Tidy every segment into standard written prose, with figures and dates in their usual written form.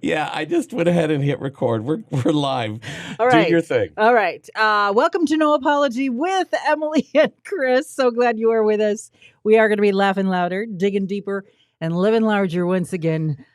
Yeah, I just went ahead and hit record. We're live. All right. Do your thing. All right. Welcome to No Apology with Emilee and Chris. So glad you are with us. We are going to be laughing louder, digging deeper, and living larger once again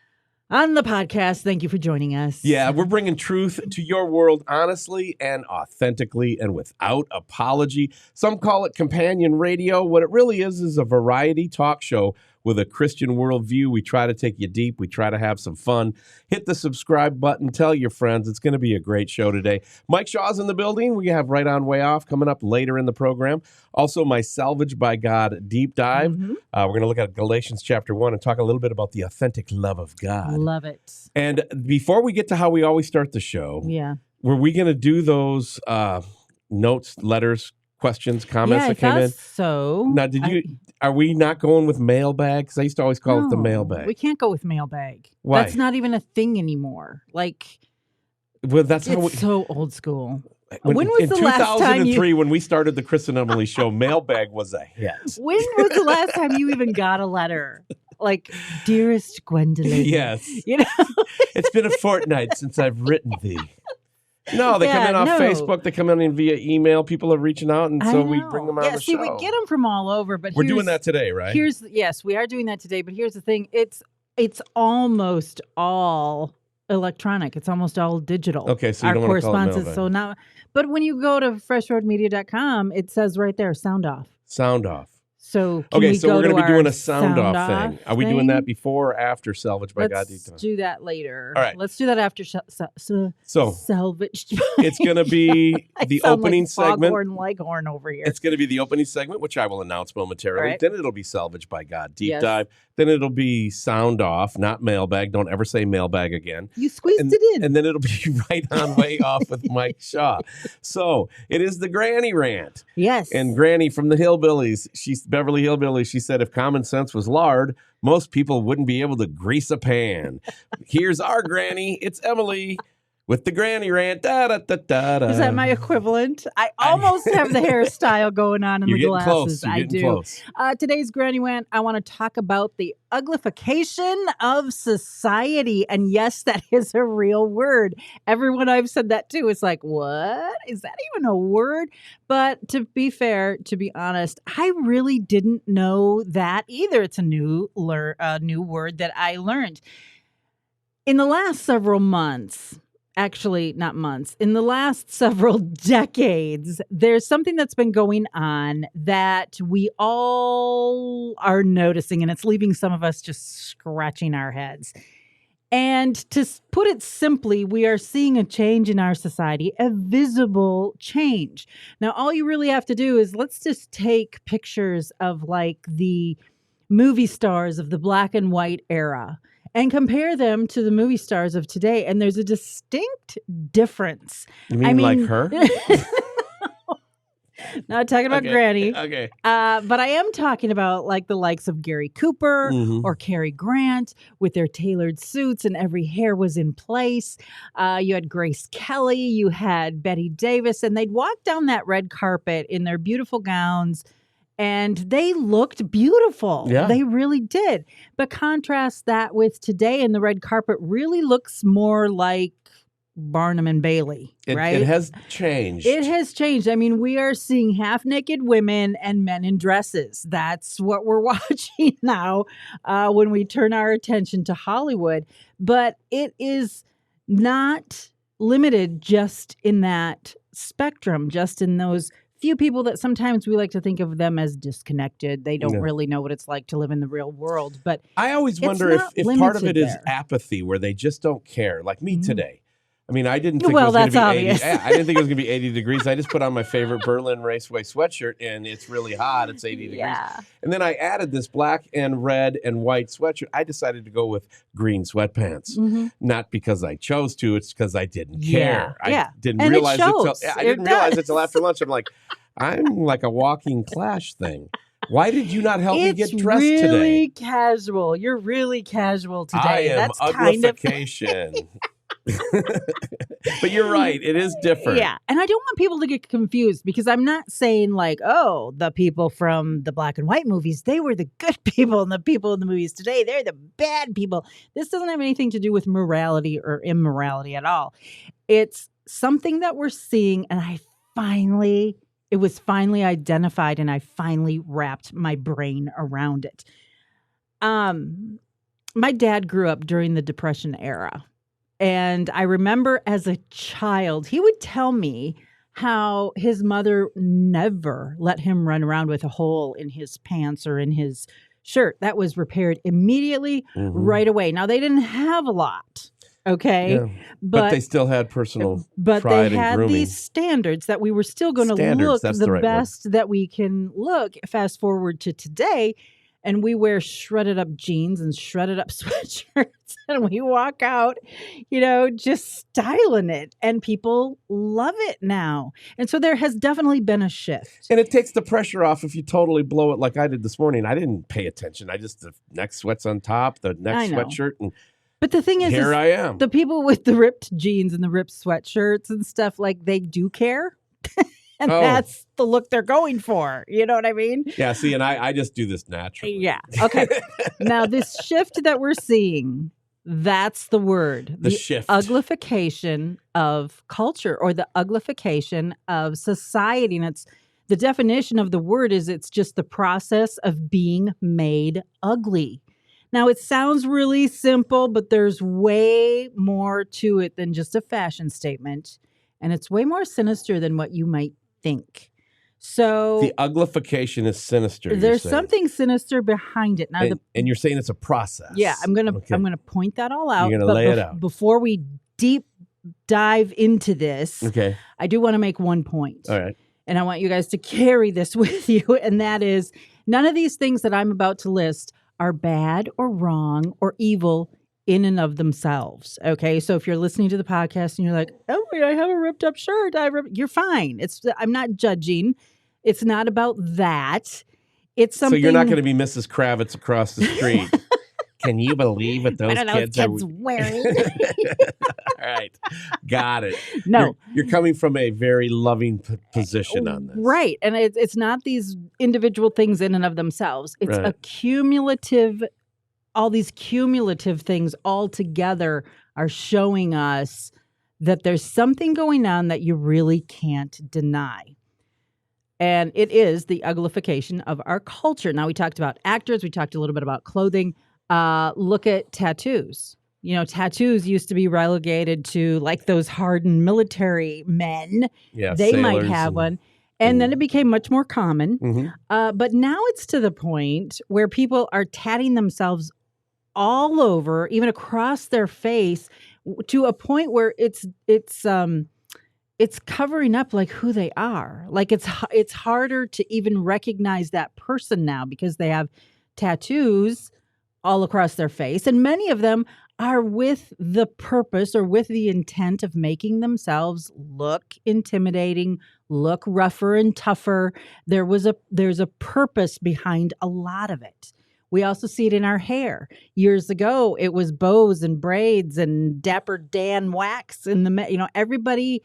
on the podcast. Thank you for joining us. Yeah, we're bringing truth to your world honestly and authentically and without apology. Some call it companion radio. What it really is a variety talk show with a Christian worldview. We try to take you deep. We try to have some fun. Hit the subscribe button. Tell your friends. It's going to be a great show today. Mike Shaw's in the building. We have Right On Way Off coming up later in the program. Also, my Salvaged by God deep dive. Mm-hmm. We're going to look at Galatians chapter 1 and talk a little bit about the authentic love of God. Love it. And before we get to how we always start the show, were we going to do those notes, letters, questions, comments that came in? So now, are we not going with mailbag? Because I used to always call it the mailbag. We can't go with mailbag. Why? That's not even a thing anymore. Well, that's how so old school. When was the last time in 2003, when we started the Chris and Emilee show, mailbag was a hit. When was the last time you even got a letter? Like, dearest Gwendolyn. Yes. You know? It's been a fortnight since I've written thee. No, they come in off Facebook. They come in via email. People are reaching out, and so we bring them on the show. We get them from all over. But we're doing that today, right? Yes, we are doing that today. But here's the thing: it's almost all electronic. It's almost all digital. Okay, so you don't want to call it mailbag. So now, but when you go to freshroadmedia.com, it says right there, sound off. Sound off. So we're going to be doing a sound off thing. Are we doing that before or after Salvaged by God? Let's do that later. All right. Let's do that after Salvaged. It's going to be the opening like segment. Leghorn over here. It's going to be the opening segment, which I will announce momentarily. Right. Then it'll be Salvaged by God deep dive. Then it'll be sound off, not mailbag. Don't ever say mailbag again. You squeezed it in. And then it'll be Right On Way Off with Mike Shaw. So it is the Granny Rant. Yes. And Granny from the Hillbillies, she's Beverly Hillbillies. She said if common sense was lard, most people wouldn't be able to grease a pan. Here's our Granny. It's Emilee with the Granny Rant. Da, da, da, da, da. Is that my equivalent? I almost have the hairstyle going on in the glasses. You're getting close. Today's Granny Rant, I want to talk about the uglification of society. And yes, that is a real word. Everyone I've said that to is like, what? Is that even a word? But to be fair, to be honest, I really didn't know that either. It's a new word that I learned. In the last several months, actually, not months. In the last several decades, there's something that's been going on that we all are noticing, and it's leaving some of us just scratching our heads. And to put it simply, we are seeing a change in our society, a visible change. Now, all you really have to do is let's just take pictures of like the movie stars of the black and white era and compare them to the movie stars of today. And there's a distinct difference. You mean like her? Not talking about Granny. Okay. But I am talking about like the likes of Gary Cooper or Cary Grant with their tailored suits and every hair was in place. You had Grace Kelly. You had Betty Davis. And they'd walk down that red carpet in their beautiful gowns. And they looked beautiful. Yeah. They really did. But contrast that with today, and the red carpet really looks more like Barnum and Bailey, right? It has changed. It has changed. I mean, we are seeing half-naked women and men in dresses. That's what we're watching now when we turn our attention to Hollywood. But it is not limited just in that spectrum, just in those few people that sometimes we like to think of them as disconnected. They don't really know what it's like to live in the real world. But I always wonder if part of it is apathy, where they just don't care. Like me today. I mean, I didn't think it was going to be 80. I didn't think it was going to be 80 degrees. I just put on my favorite Berlin Raceway sweatshirt, and it's really hot. It's 80 degrees. And then I added this black and red and white sweatshirt. I decided to go with green sweatpants. Not because I chose to. It's because I didn't care. I didn't realize it until after lunch. I'm like, I'm like a walking Clash thing. Why did you not help me get dressed today? It's really casual. You're really casual today. I am uglification. But you're right. It is different. Yeah. And I don't want people to get confused because I'm not saying like, oh, the people from the black and white movies, they were the good people, and the people in the movies today, they're the bad people. This doesn't have anything to do with morality or immorality at all. It's something that we're seeing, and it was finally identified, and I finally wrapped my brain around it. My dad grew up during the Depression era. And I remember as a child, he would tell me how his mother never let him run around with a hole in his pants or in his shirt. That was repaired immediately, right away. Now, they didn't have a lot, okay? Yeah. But they still had personal But pride they had and grooming. these standards that we were still going to look the best that we can look. Fast forward to today, and we wear shredded up jeans and shredded up sweatshirts, and we walk out, just styling it. And people love it now. And so there has definitely been a shift. And it takes the pressure off if you totally blow it like I did this morning. I didn't pay attention. The neck sweats on top, the neck sweatshirt. But the thing is, I am. The people with the ripped jeans and the ripped sweatshirts and stuff, like, they do care. And that's the look they're going for. You know what I mean? Yeah, see, and I just do this naturally. Yeah. Okay. Now, this shift that we're seeing, that's the word. The shift. Uglification of culture, or the uglification of society. And the definition of the word is it's just the process of being made ugly. Now, it sounds really simple, but there's way more to it than just a fashion statement. And it's way more sinister than what you might think. So the uglification is sinister. There's something sinister behind it. Now, and you're saying it's a process. Yeah, I'm gonna point that all out. You're gonna lay it out before we deep dive into this. Okay, I do want to make one point. All right, and I want you guys to carry this with you, and that is, none of these things that I'm about to list are bad or wrong or evil in and of themselves. Okay. So if you're listening to the podcast and you're like, oh, I have a ripped up shirt, you're fine. I'm not judging. It's not about that. It's something. So you're not going to be Mrs. Kravitz across the street. Can you believe what those kids are wearing? All right. Got it. No. You're coming from a very loving position on this. Right. And it's not these individual things in and of themselves. It's a cumulative. All these cumulative things all together are showing us that there's something going on that you really can't deny. And it is the uglification of our culture. Now, we talked about actors. We talked a little bit about clothing. Look at tattoos. Tattoos used to be relegated to like those hardened military men. Yeah, they might have one. And then it became much more common. But now it's to the point where people are tatting themselves all over, even across their face, to a point where it's covering up like who they are. Like it's harder to even recognize that person now because they have tattoos all across their face, and many of them are with the purpose or with the intent of making themselves look intimidating, look rougher and tougher. There's a purpose behind a lot of it. We also see it in our hair. Years ago, it was bows and braids and Dapper Dan wax. Everybody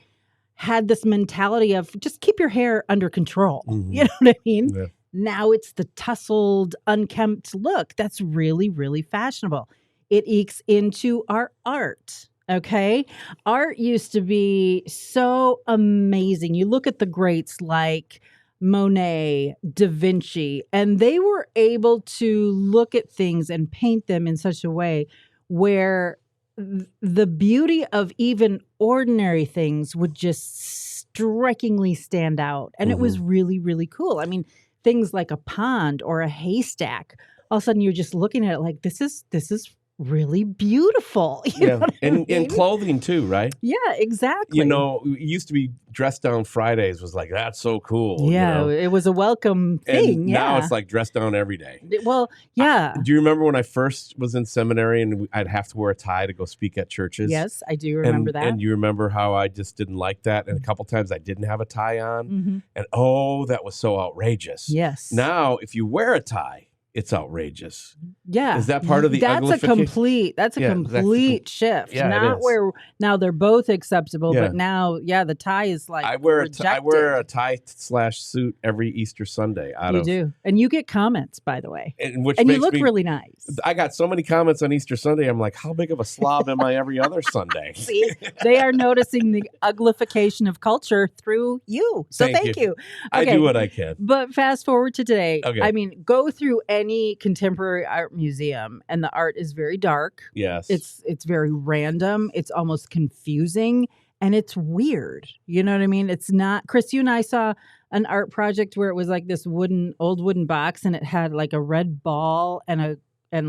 had this mentality of just keep your hair under control. You know what I mean? Yeah. Now it's the tousled, unkempt look. That's really, really fashionable. It ekes into our art. Okay. Art used to be so amazing. You look at the greats like Monet, Da Vinci, and they were able to look at things and paint them in such a way where the beauty of even ordinary things would just strikingly stand out. And it was really, really cool. I mean, things like a pond or a haystack, all of a sudden you're just looking at it like, this is really beautiful. You know what I mean? In clothing too, right? Yeah, exactly. It used to be dress down Fridays was like, that's so cool. Yeah, it was a welcome thing. And now it's like dress down every day. Well, yeah. Do you remember when I first was in seminary and I'd have to wear a tie to go speak at churches? Yes, I do remember that. And you remember how I just didn't like that? And a couple times I didn't have a tie on. And that was so outrageous. Yes. Now, if you wear a tie, it's outrageous. Yeah. Is that part of the uglification? That's a complete shift. Yeah, Not where now they're both acceptable, but now, the tie is like I wear a tie/suit every Easter Sunday. You do. And you get comments, by the way. And you look really nice. I got so many comments on Easter Sunday. I'm like, how big of a slob am I every other Sunday? See, they are noticing the uglification of culture through you. So thank you. Okay. I do what I can. But fast forward to today. Okay. I mean, go through any contemporary art museum and the art is very dark. Yes. It's very random. It's almost confusing and it's weird. You know what I mean? It's not. Chris, you and I saw an art project where it was like this old wooden box and it had like a red ball and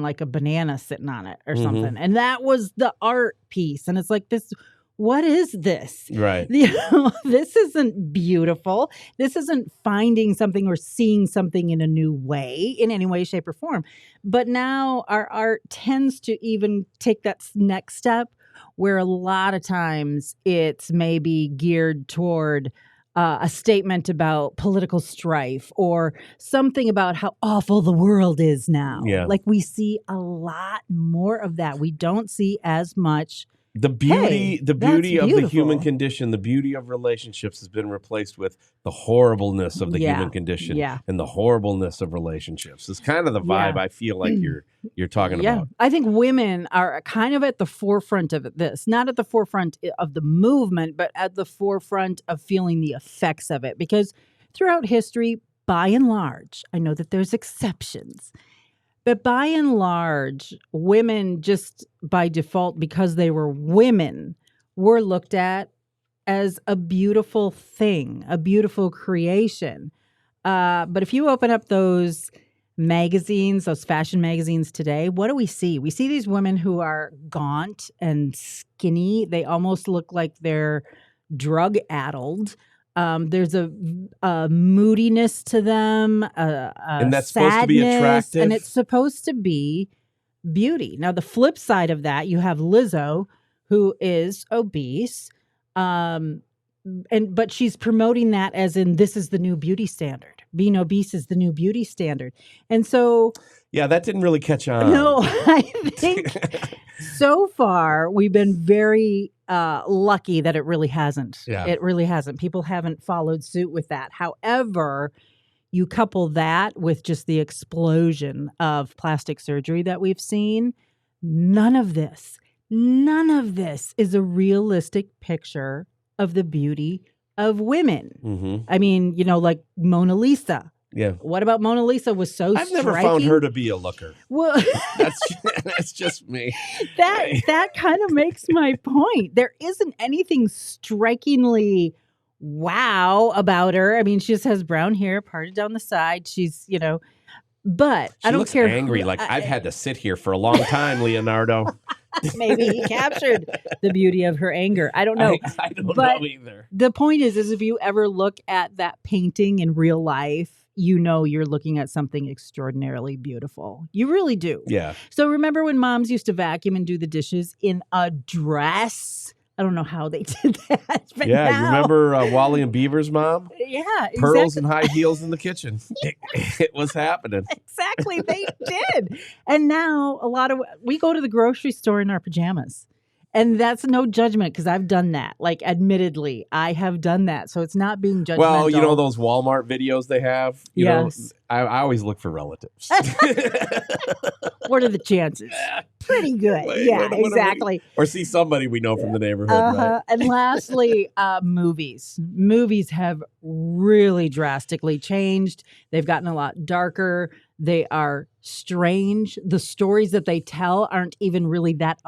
like a banana sitting on it or something. And that was the art piece. And it's like this. What is this? Right. This isn't beautiful. This isn't finding something or seeing something in a new way, in any way, shape, or form. But now our art tends to even take that next step where a lot of times it's maybe geared toward a statement about political strife or something about how awful the world is now. Yeah. Like we see a lot more of that. We don't see as much. The beauty of the human condition, the beauty of relationships has been replaced with the horribleness of the human condition and the horribleness of relationships. It's kind of the vibe I feel like you're talking about. I think women are kind of at the forefront of this, not at the forefront of the movement, but at the forefront of feeling the effects of it. Because throughout history, by and large, I know that there's exceptions. But by and large, women just by default, because they were women, were looked at as a beautiful thing, a beautiful creation. But if you open up those magazines, those fashion magazines today, what do we see? We see these women who are gaunt and skinny. They almost look like they're drug-addled. There's a moodiness to them, and that's sadness, supposed to be attractive, and it's supposed to be beauty. Now, the flip side of that, you have Lizzo, who is obese, but she's promoting that as in this is the new beauty standard. Being obese is the new beauty standard, and so that didn't really catch on. No, I think so far we've been very lucky that it really hasn't. Yeah. It really hasn't. People haven't followed suit with that. However, you couple that with just the explosion of plastic surgery that we've seen. None of this is a realistic picture of the beauty of women. Mm-hmm. I mean, like Mona Lisa. Yeah. What about Mona Lisa was so I've never found her to be a looker. Well, that's just me. That kind of makes my point. There isn't anything strikingly wow about her. I mean, she just has brown hair parted down the side. She's, but she I don't looks care. Angry, like I've had to sit here for a long time, Leonardo. Maybe he captured the beauty of her anger. I don't know. I don't know either. The point is if you ever look at that painting in real life, you're looking at something extraordinarily beautiful. You really do. Yeah. So remember when moms used to vacuum and do the dishes in a dress? I don't know how they did that. But yeah, now, you remember Wally and Beaver's mom? Yeah, Pearls and high heels in the kitchen. It was happening. Exactly, they did. And now we go to the grocery store in our pajamas. And that's no judgment because I've done that. Like, admittedly, I have done that. So it's not being judgmental. Well, you know those Walmart videos they have? You know, I always look for relatives. What are the chances? Pretty good. Exactly. Or see somebody we know from the neighborhood, right? And lastly, movies. Movies have really drastically changed. They've gotten a lot darker. They are strange. The stories that they tell aren't even really that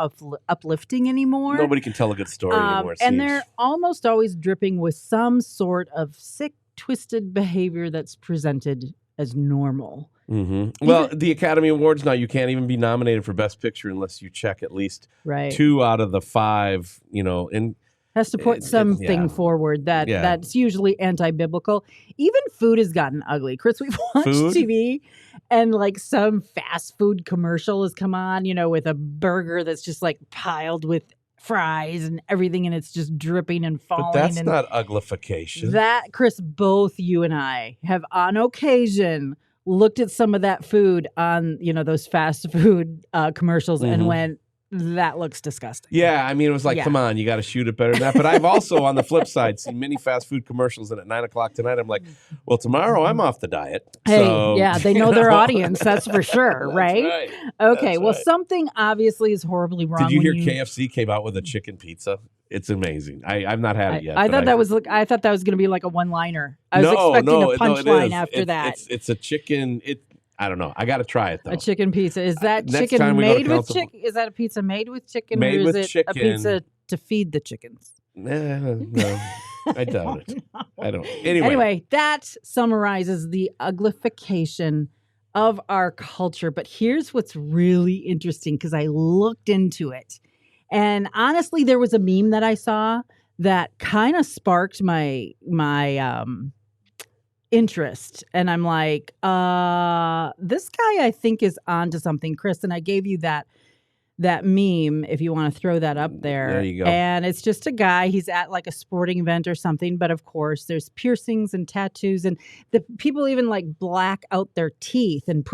uplifting anymore. Nobody can tell a good story anymore. And they're almost always dripping with some sort of sick, twisted behavior that's presented as normal. Mm-hmm. Well, the Academy Awards now, you can't even be nominated for Best Picture unless you check at least 2 out of the 5, and has to put something forward that's usually anti-biblical. Even food has gotten ugly. Chris, we've watched TV and like some fast food commercial has come on, with a burger that's just like piled with fries and everything, and it's just dripping and falling. But that's not uglification. That, Chris, both you and I have on occasion looked at some of that food on, those fast food commercials and went, that looks disgusting. Yeah, I mean, it was like, come on, you got to shoot it better than that. But I've also, on the flip side, seen many fast food commercials, and at 9 o'clock tonight, I'm like, well, tomorrow I'm off the diet. Hey, so, yeah, they know their audience, that's for sure, right? Right. Okay, well, something obviously is horribly wrong. Did you hear KFC came out with a chicken pizza? It's amazing. I've not had it yet. I thought that was going to be like a one-liner. I was expecting a punchline after that. It's a chicken. I don't know. I got to try it though. A chicken pizza. Is that chicken made with chicken? Is that a pizza made with chicken? Made or with is it chicken. A pizza to feed the chickens? No, I doubt it. I don't. Anyway, that summarizes the uglification of our culture. But here's what's really interesting, because I looked into it. And honestly, there was a meme that I saw that kind of sparked my interest. And I'm like, this guy I think is onto something, Chris. And I gave you that meme if you want to throw that up there. There you go. And it's just a guy. He's at like a sporting event or something. But of course, there's piercings and tattoos. And the people even like black out their teeth and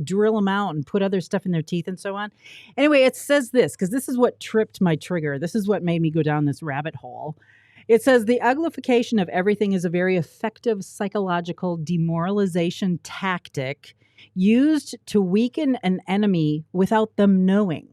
drill them out and put other stuff in their teeth and so on. Anyway, it says this, because this is what tripped my trigger. This is what made me go down this rabbit hole. It says the uglification of everything is a very effective psychological demoralization tactic used to weaken an enemy without them knowing.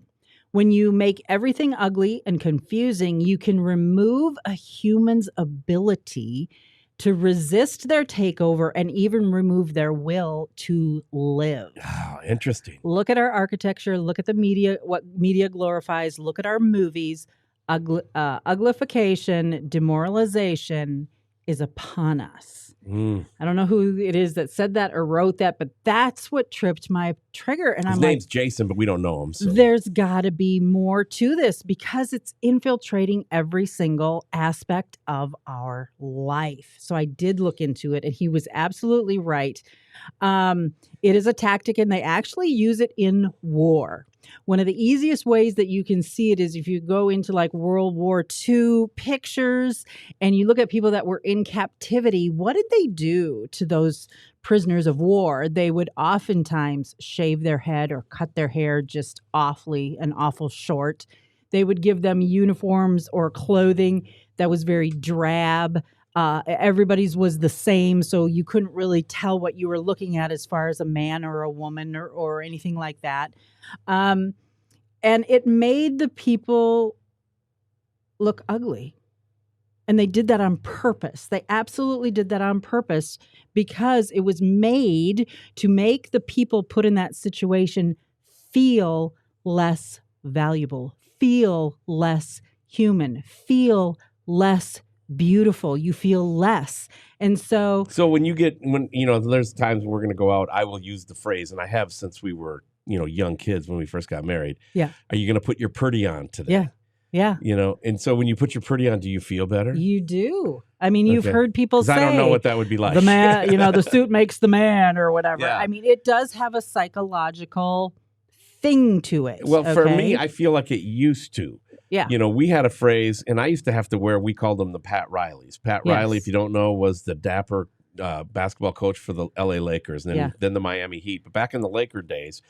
When you make everything ugly and confusing, you can remove a human's ability to resist their takeover and even remove their will to live. Oh, interesting. Look at our architecture. Look at the media, what media glorifies. Look at our movies. Uglification, demoralization is upon us. I don't know who it is that said that or wrote that, but that's what tripped my trigger. And His name's Jason, but we don't know him. So. There's got to be more to this, because it's infiltrating every single aspect of our life. So I did look into it, and he was absolutely right. It is a tactic, and they actually use it in war. One of the easiest ways that you can see it is if you go into like World War II pictures and you look at people that were in captivity. What did they do to those prisoners of war? They would oftentimes shave their head or cut their hair just awful short. They would give them uniforms or clothing that was very drab. Everybody's was the same, so you couldn't really tell what you were looking at as far as a man or a woman or anything like that. And it made the people look ugly. And they did that on purpose. They absolutely did that on purpose, because it was made to make the people put in that situation feel less valuable, feel less human, feel less beautiful. You feel less. And so when there's times when we're going to go out, I will use the phrase, and I have since we were, young kids when we first got married. Yeah. Are you going to put your pretty on today? Yeah. And so when you put your pretty on, do you feel better? You do. I mean, you've heard people say, I don't know what that would be like. The man, the suit makes the man or whatever. Yeah. I mean, it does have a psychological thing to it. Well, for me, I feel like it used to. Yeah. We had a phrase, and I used to have to we called them the Pat Rileys. Pat Riley, if you don't know, was the dapper basketball coach for the LA Lakers and then the Miami Heat. But back in the Laker days,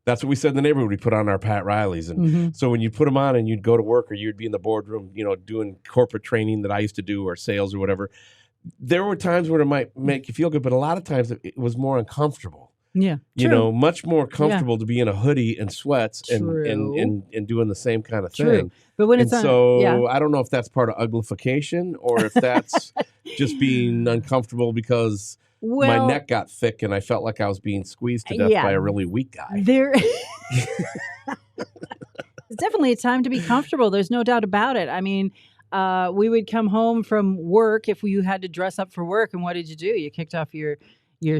that's what we said in the neighborhood. We put on our Pat Rileys. And so when you'd put them on and you'd go to work, or you'd be in the boardroom, doing corporate training that I used to do, or sales or whatever, there were times where it might make you feel good, but a lot of times it was more uncomfortable. Yeah. Much more comfortable to be in a hoodie and sweats and doing the same kind of thing. But when it's I don't know if that's part of uglification or if that's just being uncomfortable because my neck got thick and I felt like I was being squeezed to death by a really weak guy. It's definitely a time to be comfortable. There's no doubt about it. I mean, we would come home from work if you had to dress up for work. And what did you do? You kicked off your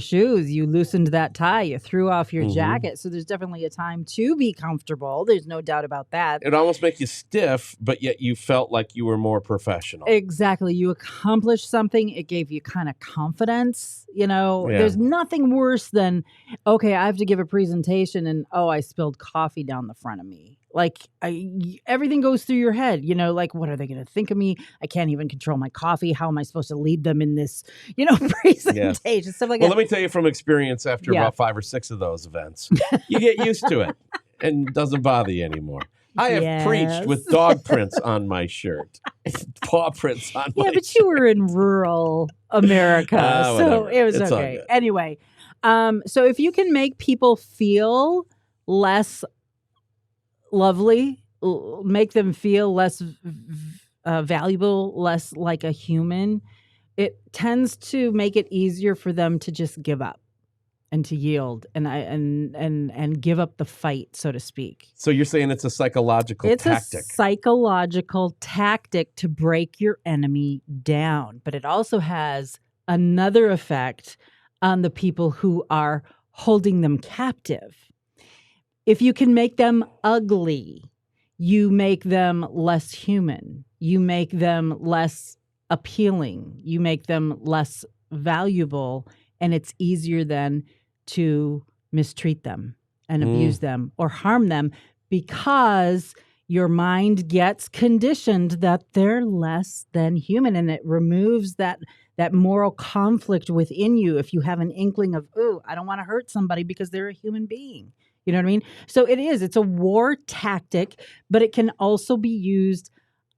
shoes, you loosened that tie, you threw off your jacket. So there's definitely a time to be comfortable. There's no doubt about that. It almost makes you stiff, but yet you felt like you were more professional. Exactly. You accomplished something. It gave you kind of confidence. There's nothing worse than, okay, I have to give a presentation and, I spilled coffee down the front of me. everything goes through your head, like, what are they going to think of me? I can't even control my coffee. How am I supposed to lead them in this, presentation, yes. stuff like that. Well, let me tell you from experience, after about 5 or 6 of those events, you get used to it and it doesn't bother you anymore. I have preached with dog prints on my shirt, paw prints on my shirt. Yeah, but you were in rural America, so it was okay. Anyway, so if you can make people feel less lovely, make them feel less valuable, less like a human, it tends to make it easier for them to just give up and to yield and give up the fight, so to speak. So you're saying it's a psychological tactic. It's a psychological tactic to break your enemy down, but it also has another effect on the people who are holding them captive. If you can make them ugly, you make them less human. You make them less appealing. You make them less valuable, and it's easier then to mistreat them and abuse them or harm them because your mind gets conditioned that they're less than human, and it removes that moral conflict within you if you have an inkling of, I don't want to hurt somebody because they're a human being. You know what I mean? So it's a war tactic, but it can also be used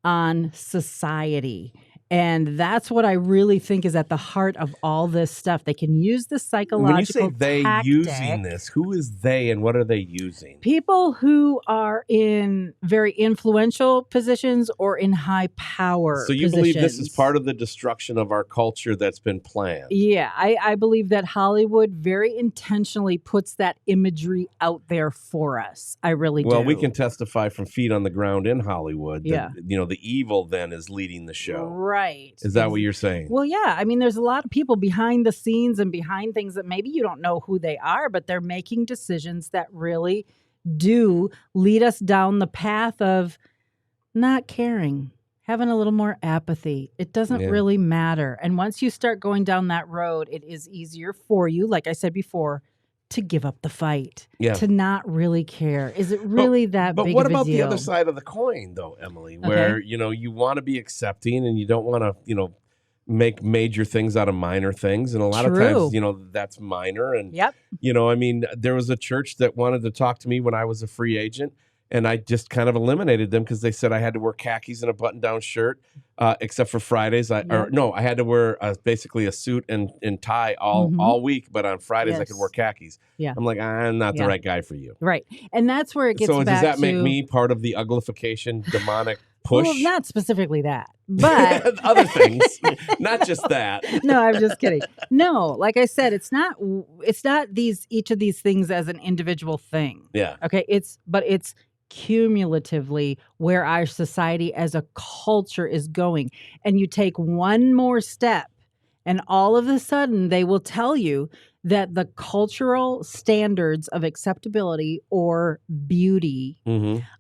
on society. And that's what I really think is at the heart of all this stuff. They can use the psychological When you say they tactic, using this, who is they and what are they using? People who are in very influential positions or in high power So you believe this is part of the destruction of our culture that's been planned? Yeah, I believe that Hollywood very intentionally puts that imagery out there for us. I really do. Well, we can testify from feet on the ground in Hollywood that, the evil then is leading the show. Right. Is that what you're saying? Well, yeah. I mean, there's a lot of people behind the scenes and behind things that maybe you don't know who they are, but they're making decisions that really do lead us down the path of not caring, having a little more apathy. It doesn't really matter. And once you start going down that road, it is easier for you, like I said before, to give up the fight, to not really care. Is it really that big of a deal? But what about the other side of the coin, though, Emilee, where, you want to be accepting and you don't want to, make major things out of minor things. And a lot of times, that's minor. And, there was a church that wanted to talk to me when I was a free agent. And I just kind of eliminated them because they said I had to wear khakis and a button-down shirt, except for Fridays. I had to wear basically a suit and tie all week, but on Fridays I could wear khakis. Yeah. I'm like, I'm not the right guy for you. Right. And that's where it gets back to... So does that make me part of the uglification demonic push? Well, not specifically that, but... Other things, not just that. No, I'm just kidding. No, like I said, it's not each of these things as an individual thing. Yeah. Okay. It's cumulatively where our society as a culture is going. And you take one more step and all of a sudden they will tell you that the cultural standards of acceptability or beauty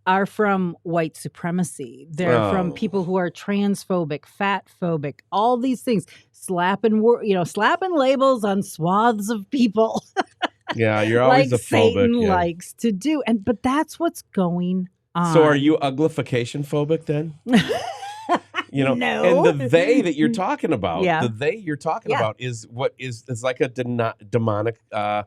are from white supremacy. They're from people who are transphobic, fatphobic, all these things, slapping labels on swaths of people. Yeah, you're always like a phobic. Satan likes to do. But that's what's going on. So are you uglification phobic then? No. And the they that you're talking about, about is what is like a demonic there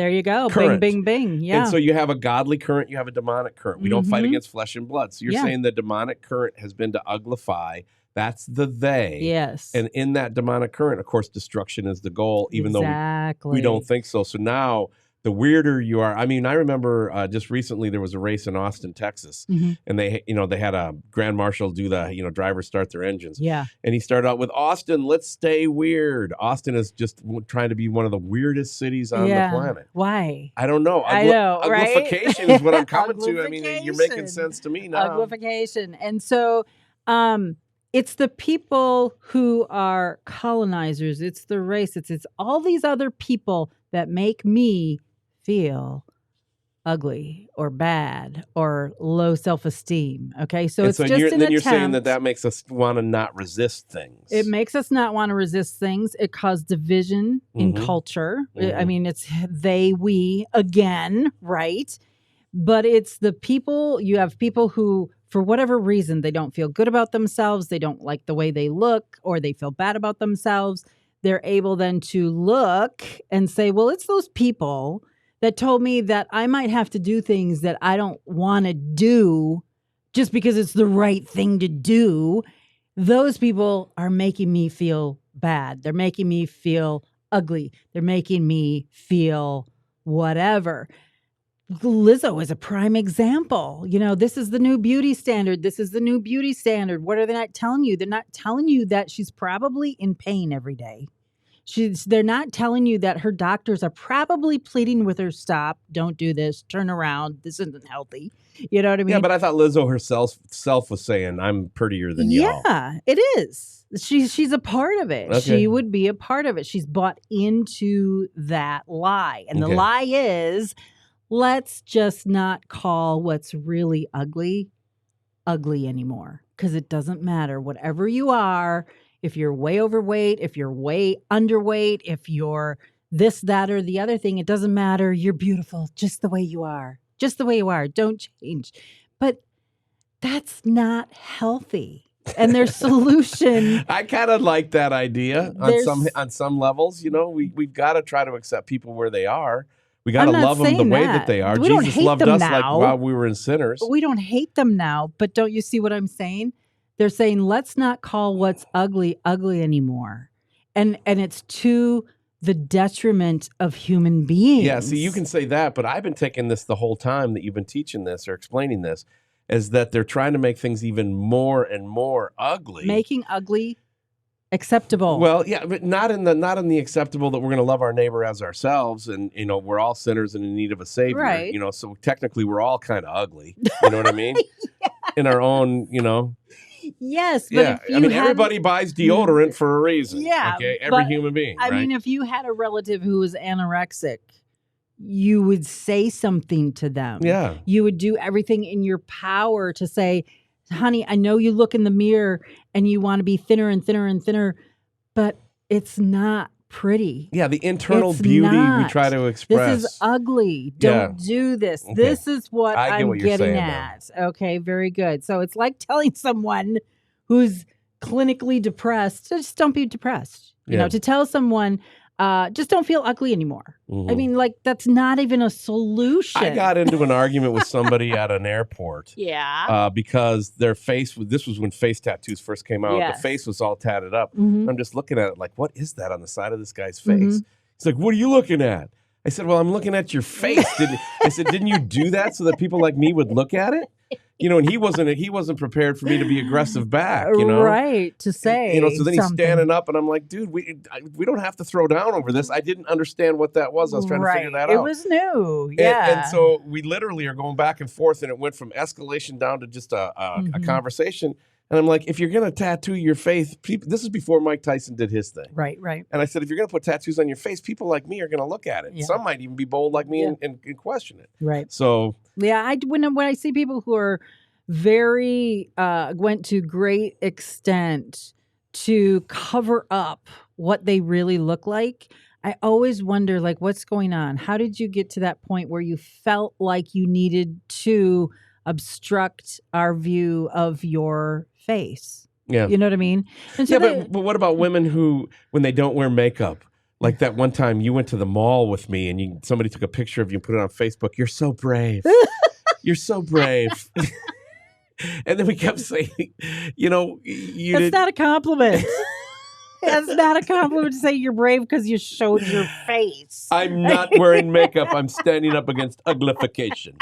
you go. Current. Bing, bing, bing. Yeah. And so you have a godly current, you have a demonic current. We don't fight against flesh and blood. So you're saying the demonic current has been to uglify. That's the they. Yes. And in that demonic current, of course, destruction is the goal, even though we don't think so. So now the weirder you are, I mean, I remember just recently there was a race in Austin, Texas, and they had a grand marshal do the, drivers start their engines. Yeah. And he started out with Austin, let's stay weird. Austin is just trying to be one of the weirdest cities on the planet. Why? I don't know. I know, right? Uglification is what I'm coming to. I mean, you're making sense to me now. Uglification. And so, it's the people who are colonizers. It's the race. It's all these other people that make me feel ugly or bad or low self-esteem. Okay, so it's just an attempt. You're saying that makes us want to not resist things. It makes us not want to resist things. It causes division in culture. I mean, it's they, we again, right? But it's the people, you have people who, for whatever reason, they don't feel good about themselves. They don't like the way they look, or they feel bad about themselves. They're able then to look and say, well, it's those people that told me that I might have to do things that I don't want to do just because it's the right thing to do. Those people are making me feel bad. They're making me feel ugly. They're making me feel whatever. Lizzo is a prime example. This is the new beauty standard. This is the new beauty standard. What are they not telling you? They're not telling you that she's probably in pain every day. They're not telling you that her doctors are probably pleading with her, stop, don't do this, turn around, this isn't healthy. You know what I mean? Yeah, but I thought Lizzo herself was saying, I'm prettier than y'all. Yeah, it is. She's a part of it. Okay. She would be a part of it. She's bought into that lie. And the lie is, let's just not call what's really ugly anymore, because it doesn't matter. Whatever you are, if you're way overweight, if you're way underweight, if you're this, that, or the other thing, it doesn't matter. You're beautiful just the way you are. Just the way you are. Don't change. But that's not healthy. And their solution. I kind of like that idea on some levels. We've got to try to accept people where they are. We got to love them the way that they are. Jesus loved us like while we were in sinners. But we don't hate them now. But don't you see what I'm saying? They're saying, let's not call what's ugly anymore. And it's to the detriment of human beings. Yeah, see, you can say that, but I've been taking this the whole time that you've been teaching this or explaining this, is that they're trying to make things even more and more ugly. Making ugly acceptable. Well, yeah, but not in the acceptable that we're going to love our neighbor as ourselves, and we're all sinners and in need of a savior. Right. So technically we're all kind of ugly. You know what I mean? Yeah. In our own, Yes, but everybody buys deodorant for a reason. Yeah, okay, every human being. I mean, if you had a relative who was anorexic, you would say something to them. Yeah, you would do everything in your power to say, honey, I know you look in the mirror and you want to be thinner and thinner and thinner, but it's not pretty. Yeah, the internal beauty we try to express. This is ugly. Don't do this. Okay. This is what I'm getting at. Though. Okay, very good. So it's like telling someone who's clinically depressed, just don't be depressed. To tell someone, just don't feel ugly anymore. Mm-hmm. I mean, that's not even a solution. I got into an argument with somebody at an airport. Yeah. Because their face, this was when face tattoos first came out. Yes. The face was all tatted up. Mm-hmm. I'm just looking at it like, what is that on the side of this guy's face? Mm-hmm. He's like, what are you looking at? I said, well, I'm looking at your face. I said, didn't you do that so that people like me would look at it? And he wasn't prepared for me to be aggressive back, Right, to say so then he's standing up and I'm like, dude, we don't have to throw down over this. I didn't understand what that was. I was trying to figure that out. It was new, yeah. And so we literally are going back and forth, and it went from escalation down to just a conversation. And I'm like, if you're going to tattoo your face, this is before Mike Tyson did his thing. Right. And I said, if you're going to put tattoos on your face, people like me are going to look at it. Yeah. Some might even be bold like me and question it. Right. So. Yeah, when I see people who are very, went to great extent to cover up what they really look like, I always wonder, what's going on? How did you get to that point where you felt like you needed to obstruct our view of your face? Yeah. You know what I mean? And so but what about women who, when they don't wear makeup? Like that one time you went to the mall with me and somebody took a picture of you and put it on Facebook. You're so brave. You're so brave. And then we kept saying, That's not a compliment. That's not a compliment to say you're brave because you showed your face. I'm not wearing makeup. I'm standing up against uglification.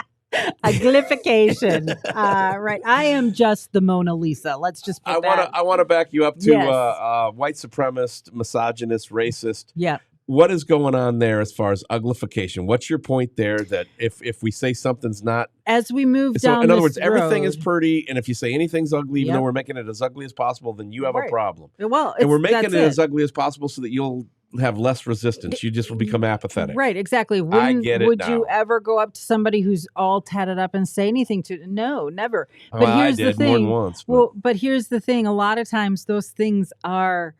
Uglification. Right. I am just the Mona Lisa. Let's just put I want to back you up to white supremacist, misogynist, racist. Yeah. What is going on there as far as uglification? What's your point there that if we say something's not... As we move down in other words, road, everything is pretty, and if you say anything's ugly, even though we're making it as ugly as possible, then you have a problem. Well, and we're making it as ugly as possible so that you'll have less resistance. You just will become apathetic. Right, exactly. Would you ever go up to somebody who's all tatted up and say anything to... No, never. But here's the thing. More than once. But here's the thing. A lot of times those things are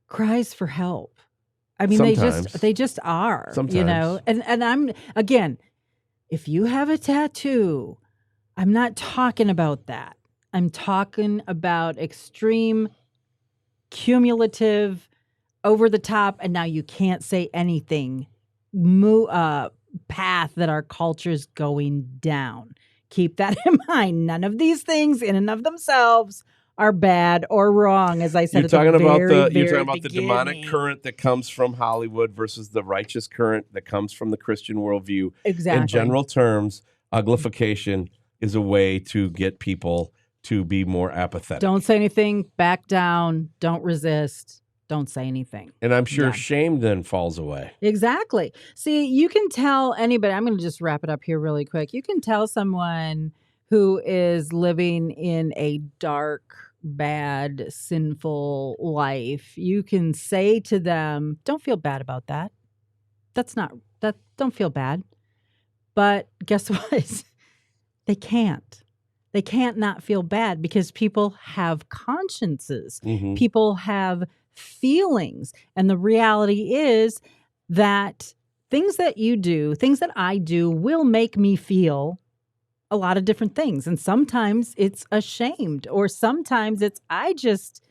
cries for help. I mean, sometimes. they just are, sometimes. And I'm, again, if you have a tattoo, I'm not talking about that. I'm talking about extreme, cumulative, over the top, and now you can't say anything path that our culture's going down. Keep that in mind. None of these things in and of themselves are bad or wrong, as I said. You're talking about the demonic current that comes from Hollywood versus the righteous current that comes from the Christian worldview. Exactly. In general terms, uglification is a way to get people to be more apathetic. Don't say anything. Back down. Don't resist. Don't say anything. And I'm sure shame then falls away. Exactly. See, you can tell anybody, I'm going to just wrap it up here really quick. You can tell someone who is living in a dark, bad, sinful life. You can say to them, don't feel bad about that. Don't feel bad. But guess what? They can't. They can't not feel bad because people have consciences. Mm-hmm. People have feelings. And the reality is that things that you do, things that I do will make me feel a lot of different things. And sometimes it's ashamed, or sometimes it's I just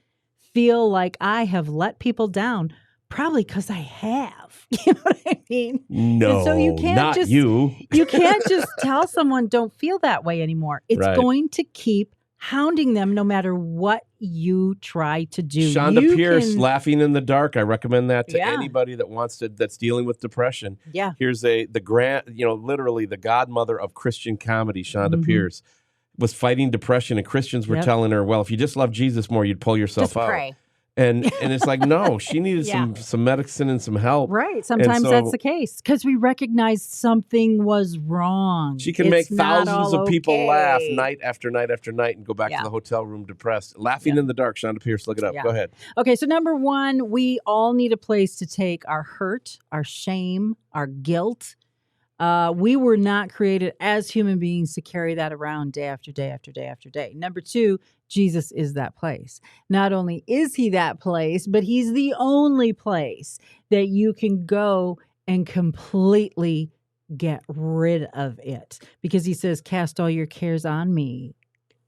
feel like I have let people down, probably because I have. You know what I mean? No, and so you can't not just, you. You can't just tell someone don't feel that way anymore. It's going to keep hounding them no matter what you try to do. Shonda Pierce, Laughing in the Dark. I recommend that to anybody that that's dealing with depression. Yeah. Here's literally the godmother of Christian comedy, Shonda Pierce, was fighting depression, and Christians were telling her, well, if you just love Jesus more, you'd pull yourself out. Pray. And it's like, no, she needed some medicine and some help. Right. Sometimes that's the case because we recognize something was wrong. She can make thousands of people laugh night after night after night and go back to the hotel room depressed. Laughing in the Dark, Shonda Pierce, look it up. Go ahead. Okay, so number one, we all need a place to take our hurt, our shame, our guilt. We were not created as human beings to carry that around day after day after day after day. Number two, Jesus is that place. Not only is he that place, but he's the only place that you can go and completely get rid of it. Because he says, cast all your cares on me.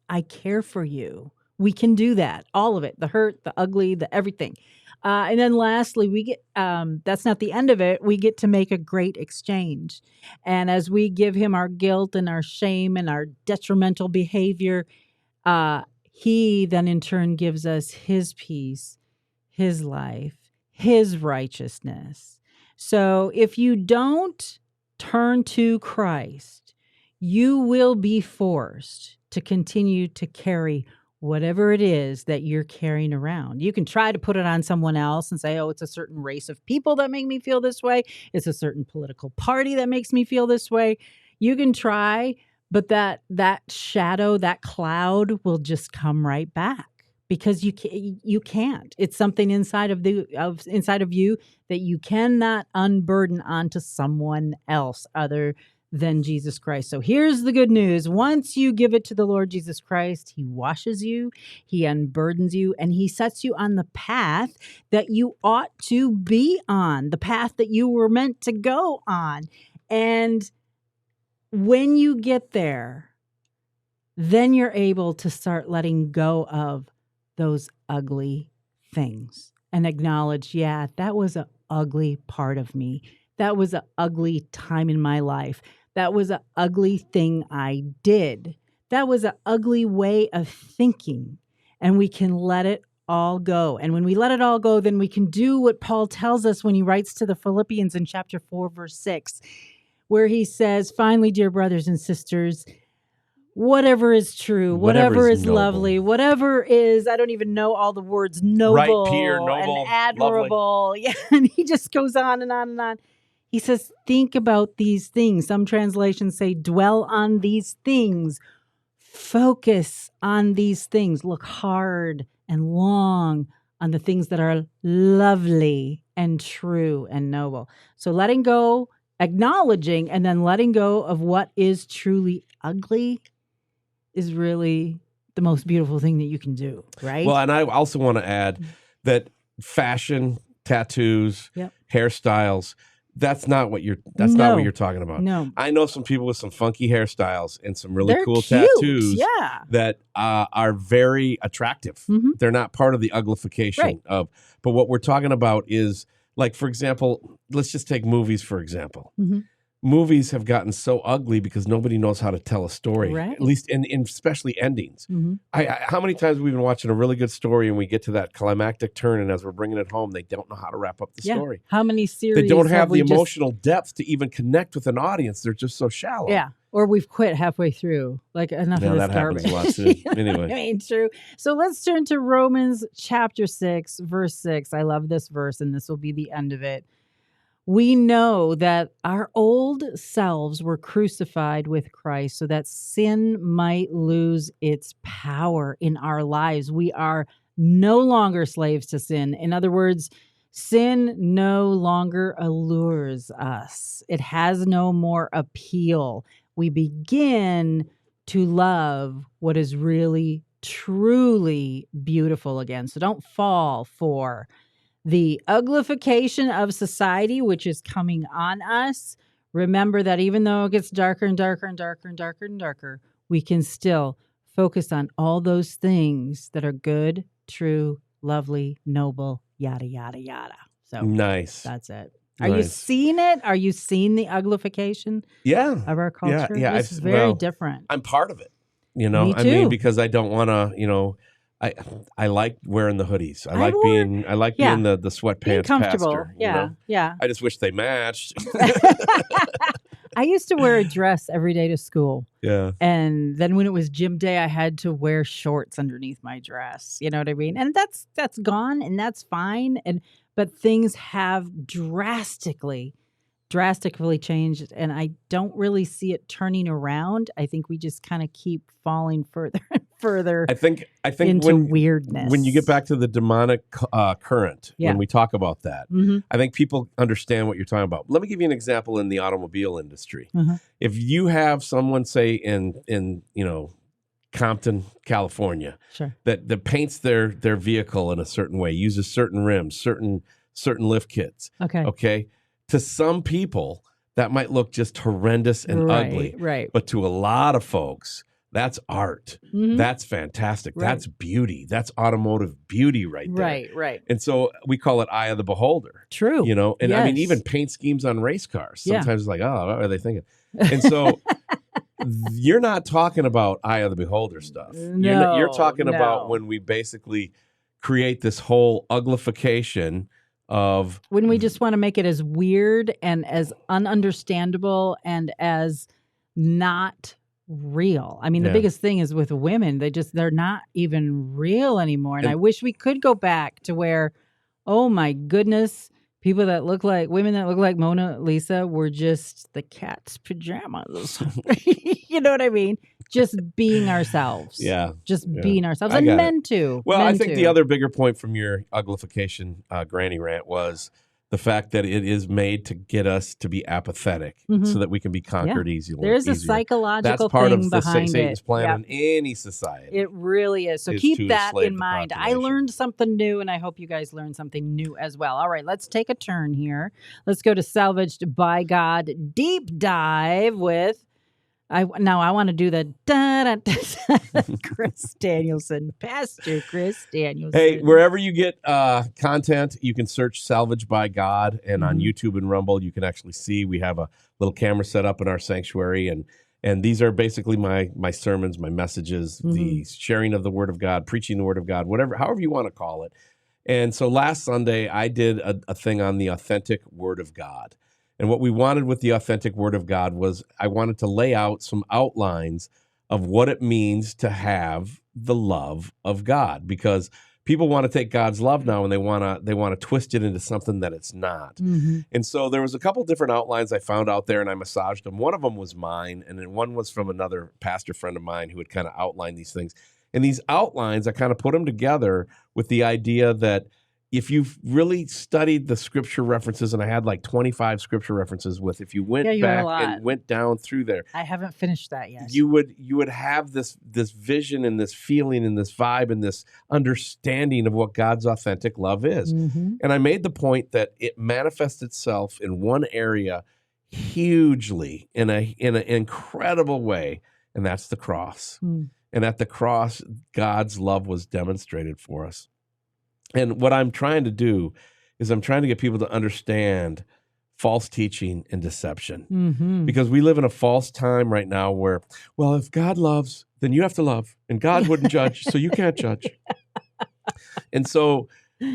I care for you. We can do that. All of it. The hurt, the ugly, the everything. And then lastly, we get, that's not the end of it. We get to make a great exchange. And as we give him our guilt and our shame and our detrimental behavior, he then in turn gives us his peace, his life, his righteousness. So if you don't turn to Christ, you will be forced to continue to carry whatever it is that you're carrying around. You can try to put it on someone else and say, oh, it's a certain race of people that make me feel this way. It's a certain political party that makes me feel this way. You can try, but that shadow, that cloud will just come right back because you can't. It's something inside of you that you cannot unburden onto someone else other than Jesus Christ. So here's the good news. Once you give it to the Lord Jesus Christ, he washes you, he unburdens you, and he sets you on the path that you ought to be on, the path that you were meant to go on. And when you get there, then you're able to start letting go of those ugly things and acknowledge, yeah, that was an ugly part of me. That was an ugly time in my life. That was an ugly thing I did. That was an ugly way of thinking. And we can let it all go. And when we let it all go, then we can do what Paul tells us when he writes to the Philippians in chapter 4, verse 6, where he says, finally, dear brothers and sisters, whatever is true, whatever is lovely, whatever is, I don't even know all the words, noble, right, pure, noble, and admirable. Yeah, and he just goes on and on and on. He says, think about these things. Some translations say, dwell on these things. Focus on these things. Look hard and long on the things that are lovely and true and noble. So letting go, acknowledging, and then letting go of what is truly ugly is really the most beautiful thing that you can do, right? Well, and I also want to add that fashion, tattoos, hairstyles, That's not what you're talking about. No. I know some people with some funky hairstyles and some really They're cool cute. tattoos that are very attractive. Mm-hmm. They're not part of the uglification of, but what we're talking about is, like, for example, let's just take movies, for example. Mm-hmm. Movies have gotten so ugly because nobody knows how to tell a story, at least in especially endings. Mm-hmm. How many times we've been watching a really good story and we get to that climactic turn, and as we're bringing it home, they don't know how to wrap up the story. How many series they don't have the emotional depth to even connect with an audience? They're just so shallow. Yeah. Or we've quit halfway through. Like, enough of this garbage. Happens a lot too. Anyway. I mean, true. So let's turn to Romans chapter 6, verse 6. I love this verse, and this will be the end of it. We know that our old selves were crucified with Christ so that sin might lose its power in our lives. We are no longer slaves to sin. In other words, sin no longer allures us. It has no more appeal. We begin to love what is really, truly beautiful again. So don't fall for the uglification of society, which is coming on us. Remember that even though it gets darker and darker and darker and darker and darker, we can still focus on all those things that are good, true, lovely, noble, yada, yada, yada. So nice. That's it. Are you seeing it? Are you seeing the uglification of our culture? Yeah. This is very different. I'm part of it. You know, Me too. I mean, because I don't want to, I like wearing the hoodies. I like being the sweatpants pastor. Yeah. I just wish they matched. I used to wear a dress every day to school. Yeah. And then when it was gym day, I had to wear shorts underneath my dress. You know what I mean? And that's gone, and that's fine. But things have drastically changed, and I don't really see it turning around. I think we just kind of keep falling further and further. I think into weirdness. When you get back to the demonic current, when we talk about that, I think people understand what you're talking about. Let me give you an example in the automobile industry. If you have someone, say in Compton, California, that paints their vehicle in a certain way, uses certain rims, certain lift kits. Okay. To some people, that might look just horrendous and ugly. Right. But to a lot of folks, that's art. That's fantastic. That's beauty. That's automotive beauty right there. Right. And so we call it eye of the beholder. True. And I mean, even paint schemes on race cars. Sometimes it's like, oh, what are they thinking? And so you're not talking about eye of the beholder stuff. No, you're talking about when we basically create this whole uglification of when we just want to make it as weird and as ununderstandable and as not real. I mean, the biggest thing is with women, they're not even real anymore. And I wish we could go back to where, oh my goodness, women that look like Mona Lisa were just the cat's pajamas. You know what I mean? Just being ourselves. Being ourselves. And men too. Well, I think the other bigger point from your uglification granny rant was the fact that it is made to get us to be apathetic so that we can be conquered easier. There's a psychological thing behind it. That's part of Satan's plan in any society. It really is. So keep that in mind. I learned something new, and I hope you guys learned something new as well. All right, let's take a turn here. Let's go to Salvaged by God Deep Dive with... I want to do the Chris Danielson, Pastor Chris Danielson. Hey, wherever you get content, you can search Salvaged by God, and on YouTube and Rumble, you can actually see we have a little camera set up in our sanctuary, and these are basically my sermons, my messages, the sharing of the Word of God, preaching the Word of God, however you want to call it. And so last Sunday, I did a thing on the authentic Word of God. And what we wanted with the authentic Word of God was I wanted to lay out some outlines of what it means to have the love of God, because people want to take God's love now and they want to twist it into something that it's not. And so there was a couple different outlines I found out there, and I massaged them. One of them was mine, and then one was from another pastor friend of mine who had kind of outlined these things. And these outlines, I kind of put them together with the idea that if you've really studied the scripture references, and I had like 25 scripture references with, if you went back and went down through there, I haven't finished that yet. You would have this vision and this feeling and this vibe and this understanding of what God's authentic love is. Mm-hmm. And I made the point that it manifests itself in one area hugely in an incredible way, and that's the cross. Mm. And at the cross, God's love was demonstrated for us. And what I'm trying to do is I'm trying to get people to understand false teaching and deception. Mm-hmm. Because we live in a false time right now where, well, if God loves, then you have to love. And God wouldn't judge, so you can't judge. And so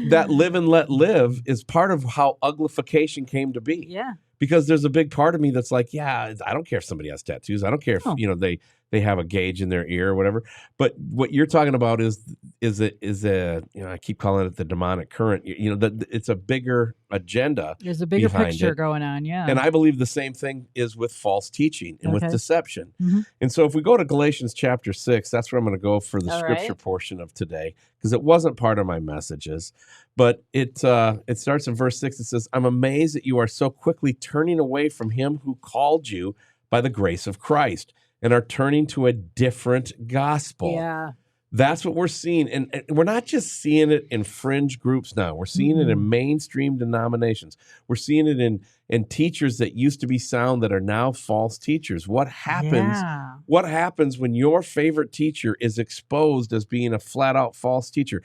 that live and let live is part of how uglification came to be. Yeah. Because there's a big part of me that's like, yeah, I don't care if somebody has tattoos. I don't care if, they have a gauge in their ear or whatever. But what you're talking about is a I keep calling it the demonic current. It's a bigger agenda. There's a bigger picture going on, yeah. And I believe the same thing is with false teaching and with deception. Mm-hmm. And so if we go to Galatians chapter 6, that's where I'm going to go for the scripture portion of today, because it wasn't part of my messages. But it starts in verse 6. It says, I'm amazed that you are so quickly turning away from him who called you by the grace of Christ and are turning to a different gospel. Yeah. That's what we're seeing. And we're not just seeing it in fringe groups now. We're seeing it in mainstream denominations. We're seeing it in teachers that used to be sound that are now false teachers. What happens? Yeah. What happens when your favorite teacher is exposed as being a flat out false teacher?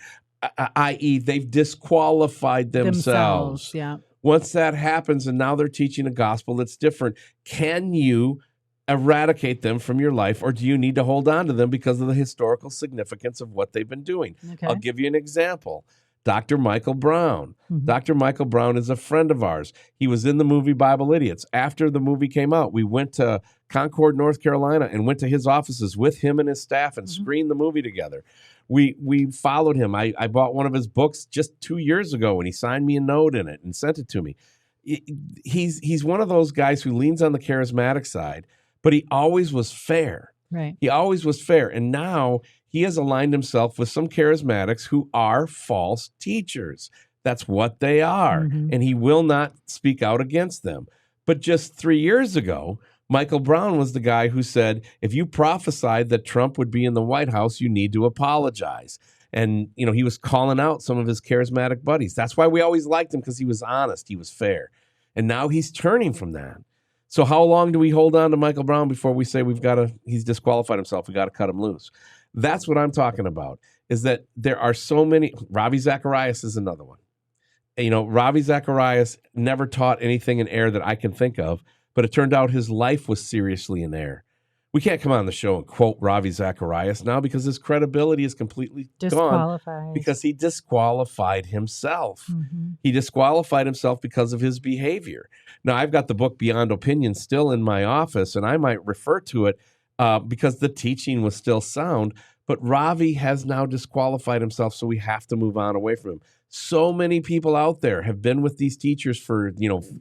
I.e., they've disqualified themselves. Yeah. Once that happens and now they're teaching a gospel that's different, can you eradicate them from your life, or do you need to hold on to them because of the historical significance of what they've been doing? Okay. I'll give you an example. Dr. Michael Brown. Mm-hmm. Dr. Michael Brown is a friend of ours. He was in the movie Bible Idiots. After the movie came out, we went to Concord, North Carolina, and went to his offices with him and his staff and screened the movie together. We followed him. I bought one of his books just 2 years ago, and he signed me a note in it and sent it to me. He's one of those guys who leans on the charismatic side, but he always was fair. Right. He always was fair. And now he has aligned himself with some charismatics who are false teachers. That's what they are. Mm-hmm. And he will not speak out against them. But just 3 years ago, Michael Brown was the guy who said, if you prophesied that Trump would be in the White House, you need to apologize. And, he was calling out some of his charismatic buddies. That's why we always liked him, because he was honest. He was fair. And now he's turning from that. So how long do we hold on to Michael Brown before we say he's disqualified himself, we got to cut him loose? That's what I'm talking about, is that there are so many. Ravi Zacharias is another one. Ravi Zacharias never taught anything in error that I can think of, but it turned out his life was seriously in error. We can't come on the show and quote Ravi Zacharias now because his credibility is completely gone because he disqualified himself. Mm-hmm. He disqualified himself because of his behavior. Now, I've got the book Beyond Opinion still in my office, and I might refer to it because the teaching was still sound, but Ravi has now disqualified himself, so we have to move on away from him. So many people out there have been with these teachers for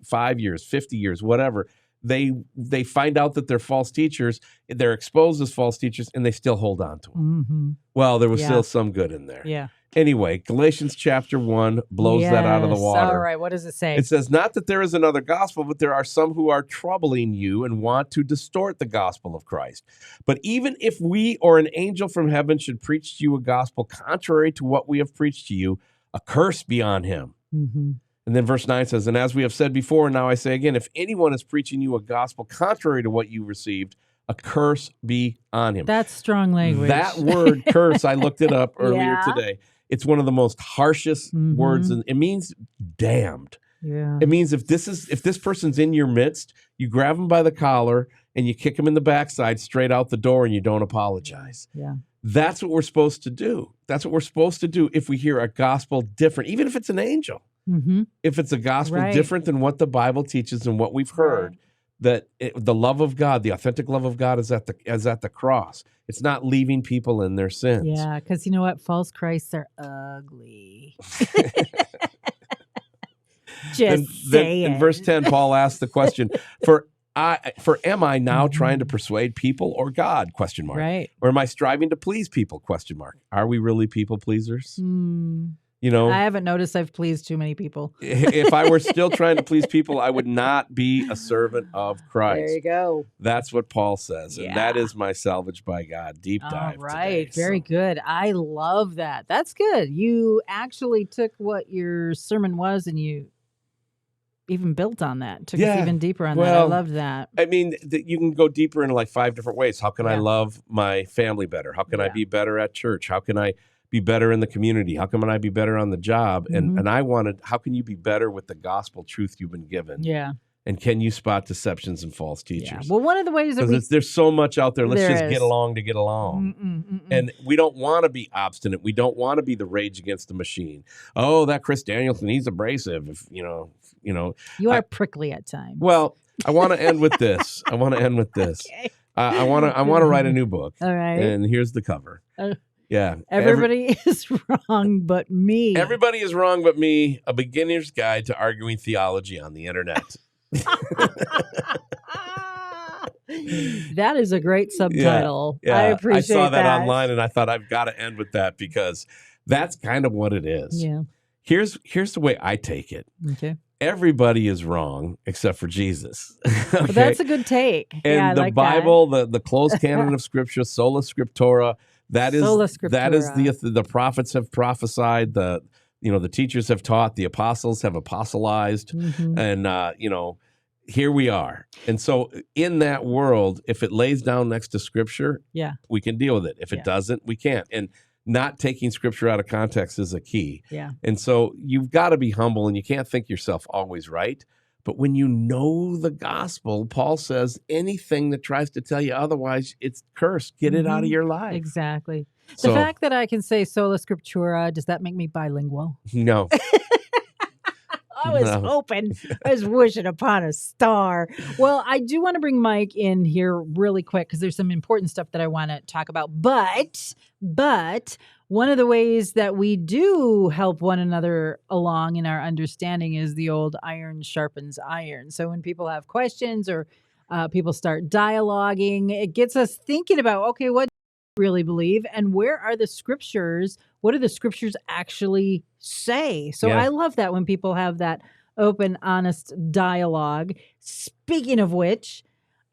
5 years, 50 years, whatever. They find out that they're false teachers, they're exposed as false teachers, and they still hold on to them. Mm-hmm. Well, there was still some good in there. Yeah. Anyway, Galatians chapter 1 blows that out of the water. All right, what does it say? It says, not that there is another gospel, but there are some who are troubling you and want to distort the gospel of Christ. But even if we or an angel from heaven should preach to you a gospel contrary to what we have preached to you, a curse be on him. Mm-hmm. And then verse 9 says, and as we have said before, and now I say again, if anyone is preaching you a gospel contrary to what you received, a curse be on him. That's strong language. That word curse, I looked it up earlier today. It's one of the most harshest words, and it means damned. Yeah. It means if this person's in your midst, you grab them by the collar and you kick them in the backside straight out the door and you don't apologize. Yeah. That's what we're supposed to do. That's what we're supposed to do if we hear a gospel different, even if it's an angel. Mm-hmm. If it's a gospel different than what the Bible teaches and what we've heard, that the love of God, the authentic love of God is at the cross. It's not leaving people in their sins. Yeah, because you know what? False Christs are ugly. Just saying. In verse 10, Paul asks the question, For am I now trying to persuade people or God? ? Right. Or am I striving to please people ? Are we really people pleasers? I haven't noticed I've pleased too many people. If I were still trying to please people, I would not be a servant of Christ. There you go. That's what Paul says. And that is my Salvaged by God deep dive. All right. Today, Very good. I love that. That's good. You actually took what your sermon was and you even built on that. Took us even deeper on that. I loved that. I mean, you can go deeper into like 5 different ways. How can I love my family better? How can I be better at church? How can I be better in the community? How can I be better on the job? And I wanted, how can you be better with the gospel truth you've been given? Yeah. And can you spot deceptions and false teachers? Yeah. Well, one of the ways that there's so much out there. Let's just get along to get along. And we don't want to be obstinate. We don't want to be the rage against the machine. Oh, that Chris Danielson, he's abrasive. If you are prickly at times. Well, I want to end with this. I want to write a new book. All right. And here's the cover. Yeah. Everybody is wrong but me. Everybody is wrong but me. A beginner's guide to arguing theology on the internet. That is a great subtitle. Yeah. I appreciate that. I saw that online and I thought I've got to end with that because that's kind of what it is. Yeah. Here's the way I take it. Okay. Everybody is wrong except for Jesus. Okay? Well, that's a good take. And the Bible, the closed canon of Scripture, sola scriptura, that is the prophets have prophesied, the teachers have taught, the apostles have apostolized, and here we are. And so in that world, if it lays down next to Scripture, we can deal with it. If it doesn't, we can't. And not taking Scripture out of context is a key. Yeah. And so you've got to be humble, and you can't think yourself always right. But when you know the gospel, Paul says anything that tries to tell you otherwise, it's cursed. Get it out of your life. Exactly. The fact that I can say sola scriptura, does that make me bilingual? No. I was hoping, I was wishing upon a star. Well, I do want to bring Mike in here really quick because there's some important stuff that I want to talk about. But one of the ways that we do help one another along in our understanding is the old iron sharpens iron. So when people have questions or people start dialoguing, it gets us thinking about, okay, what do you really believe and where are the scriptures? What do the scriptures actually say? So I love that when people have that open, honest dialogue. Speaking of which,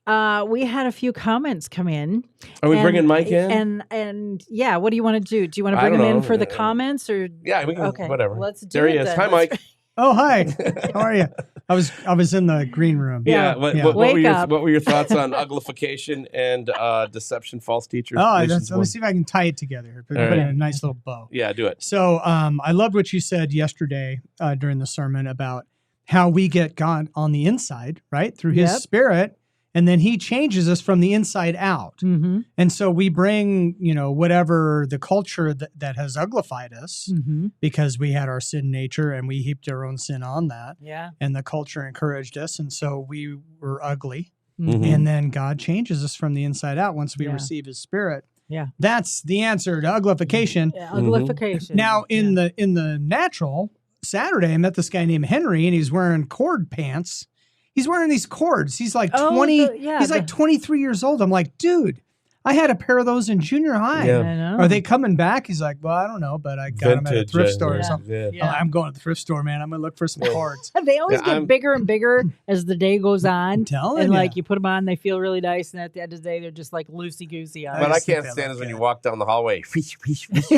we had a few comments come in. Are we bringing Mike in? And yeah, what do you want to do? Do you want to bring him in for the comments or? Yeah, we can. Whatever. Let's do there it. There he is. Then. Hi, Mike. Oh, hi. How are you? I was in the green room. Yeah. What were your thoughts on uglification and deception, false teachers? Let me see if I can tie it together. Put it in a nice little bow. Yeah, do it. So I loved what you said yesterday during the sermon about how we get God on the inside, right? Through his Spirit. And then he changes us from the inside out. Mm-hmm. And so we bring, whatever the culture that has uglified us because we had our sin nature and we heaped our own sin on that. Yeah. And the culture encouraged us. And so we were ugly. Mm-hmm. And then God changes us from the inside out once we receive his Spirit. Yeah. That's the answer to uglification. Yeah, uglification. Now, in the natural, Saturday, I met this guy named Henry, and he's wearing cord pants. He's wearing these cords. He's like 20. He's like 23 years old. I'm like, dude, I had a pair of those in junior high. Yeah. I know. Are they coming back? He's like, well, I don't know, but I got them at a thrift store or something. Yeah. Yeah. I'm going to the thrift store, man. I'm going to look for some cords. They always get bigger and bigger as the day goes on. I'm telling and you. like you put them on, they feel really nice. And at the end of the day, they're just like loosey-goosey. What I can't stand is when you walk down the hallway. Tweet. Let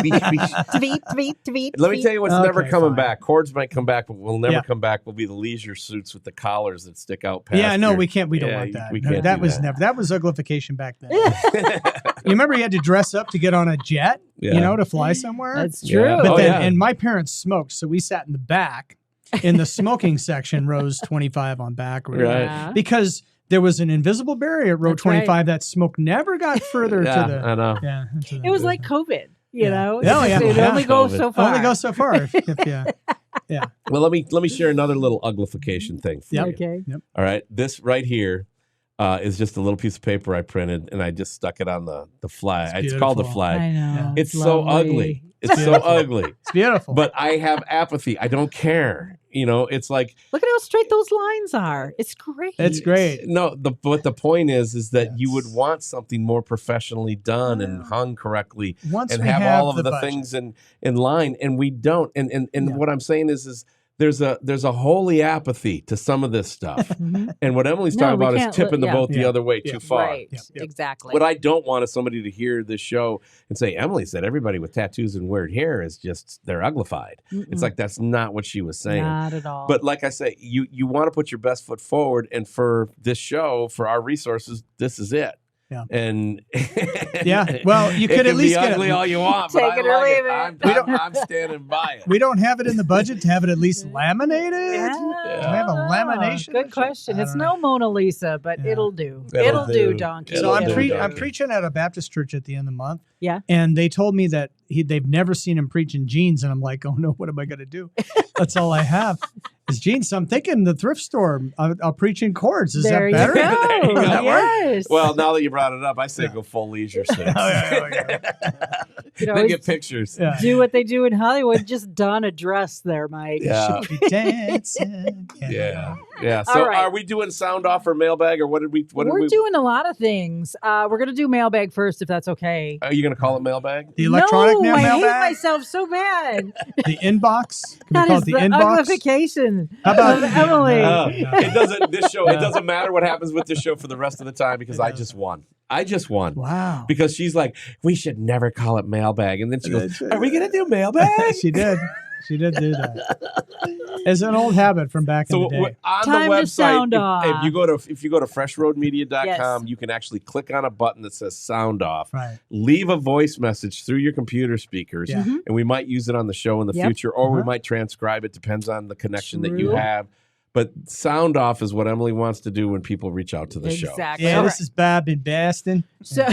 me tell you what's never coming back. Cords might come back, but will never come back. Will be the leisure suits with the collars that stick out past. Yeah, no, we can't. We don't want that. We can't that was never. That was uglification back then. You remember you had to dress up to get on a jet, to fly somewhere? That's true. Yeah. But and my parents smoked, so we sat in the back in the smoking section, rows 25 on back. Right. Because there was an invisible barrier at row 25 that smoke never got further to the... I know. Yeah, it was like COVID, you know? Oh, yeah. It only goes so far. Only goes so far. Yeah. Well, let me share another little uglification thing for you. Okay. Yep. All right. This right here. is just a little piece of paper I printed, and I just stuck it on the flag. It's called the flag. I know. Yeah. It's so ugly. It's so ugly. It's beautiful. But I have apathy. I don't care. It's like, look at how straight those lines are. It's great. It's great. No, but the point is that you would want something more professionally done and hung correctly and have all of the things in line, and we don't. And what I'm saying is there's a holy apathy to some of this stuff. And what Emilee's talking about is tipping the boat the other way too far. Right. Exactly. What I don't want is somebody to hear this show and say, Emilee said everybody with tattoos and weird hair is just, they're uglified. It's like, that's not what she was saying. Not at all. But like I say, you want to put your best foot forward. And for this show, for our resources, this is it. Yeah. And well, you could at least get ugly all you want, but I like it. I'm standing by it. We don't have it in the budget to have it at least laminated. Yeah. Do we have a lamination? Good question. It's no Mona Lisa, but it'll do. It'll do, donkey. So I'm preaching at a Baptist church at the end of the month. Yeah. And they told me that they've never seen him preach in jeans, and I'm like, oh no, what am I going to do? That's all I have is jeans. So I'm thinking the thrift store. I'll preach in cords. Is that better? There you go. Yes. Well, now that you brought it up, I say go full leisure suits. Then get pictures. Yeah. Do what they do in Hollywood. Just don a dress there, Mike. Yeah. Dancing. Yeah. So are we doing sound off or mailbag, or what did we? We're doing a lot of things. We're gonna do mailbag first, if that's okay. Are you gonna call it mailbag? The electronic mailbag. I hate myself so bad. The inbox. Can That we call is it the the inbox? uglification How about of Emilee? No. It doesn't. This show. It doesn't matter what happens with this show for the rest of the time because I just won. Wow. Because she's like, we should never call it mailbag, and then she goes, "Are we gonna do mailbag?" She did. She did do that. It's an old habit from back in the day. On Time the to website, sound off. if you go to freshroadmedia.com, you can actually click on a button that says sound off. Right. Leave a voice message through your computer speakers, and we might use it on the show in the future, or we might transcribe it. Depends on the connection that you have. But sound off is what Emilee wants to do when people reach out to the show. Exactly. Yeah, this is Bob in Baston. So,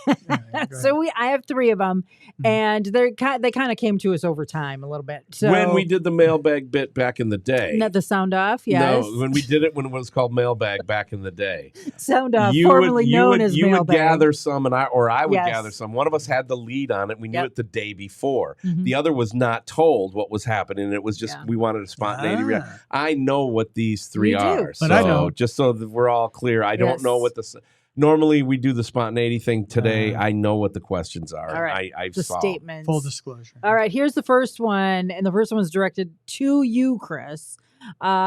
I have three of them, and they kind of came to us over time a little bit. So when we did the mailbag bit back in the day, not the sound off, yes. No, when we did it when it was called mailbag back in the day, sound off, formerly known as mailbag. You would gather some, and I would gather some. One of us had the lead on it. We knew it the day before. The other was not told what was happening. It was just we wanted a spontaneity reaction. I know what these three are, but I know just so that we're all clear. I don't know what the. Normally, we do the spontaneity thing. Today, I know what the questions are. All right. I've the solved. statements. Full disclosure. All right, here's the first one, and the first one was directed to you, Chris.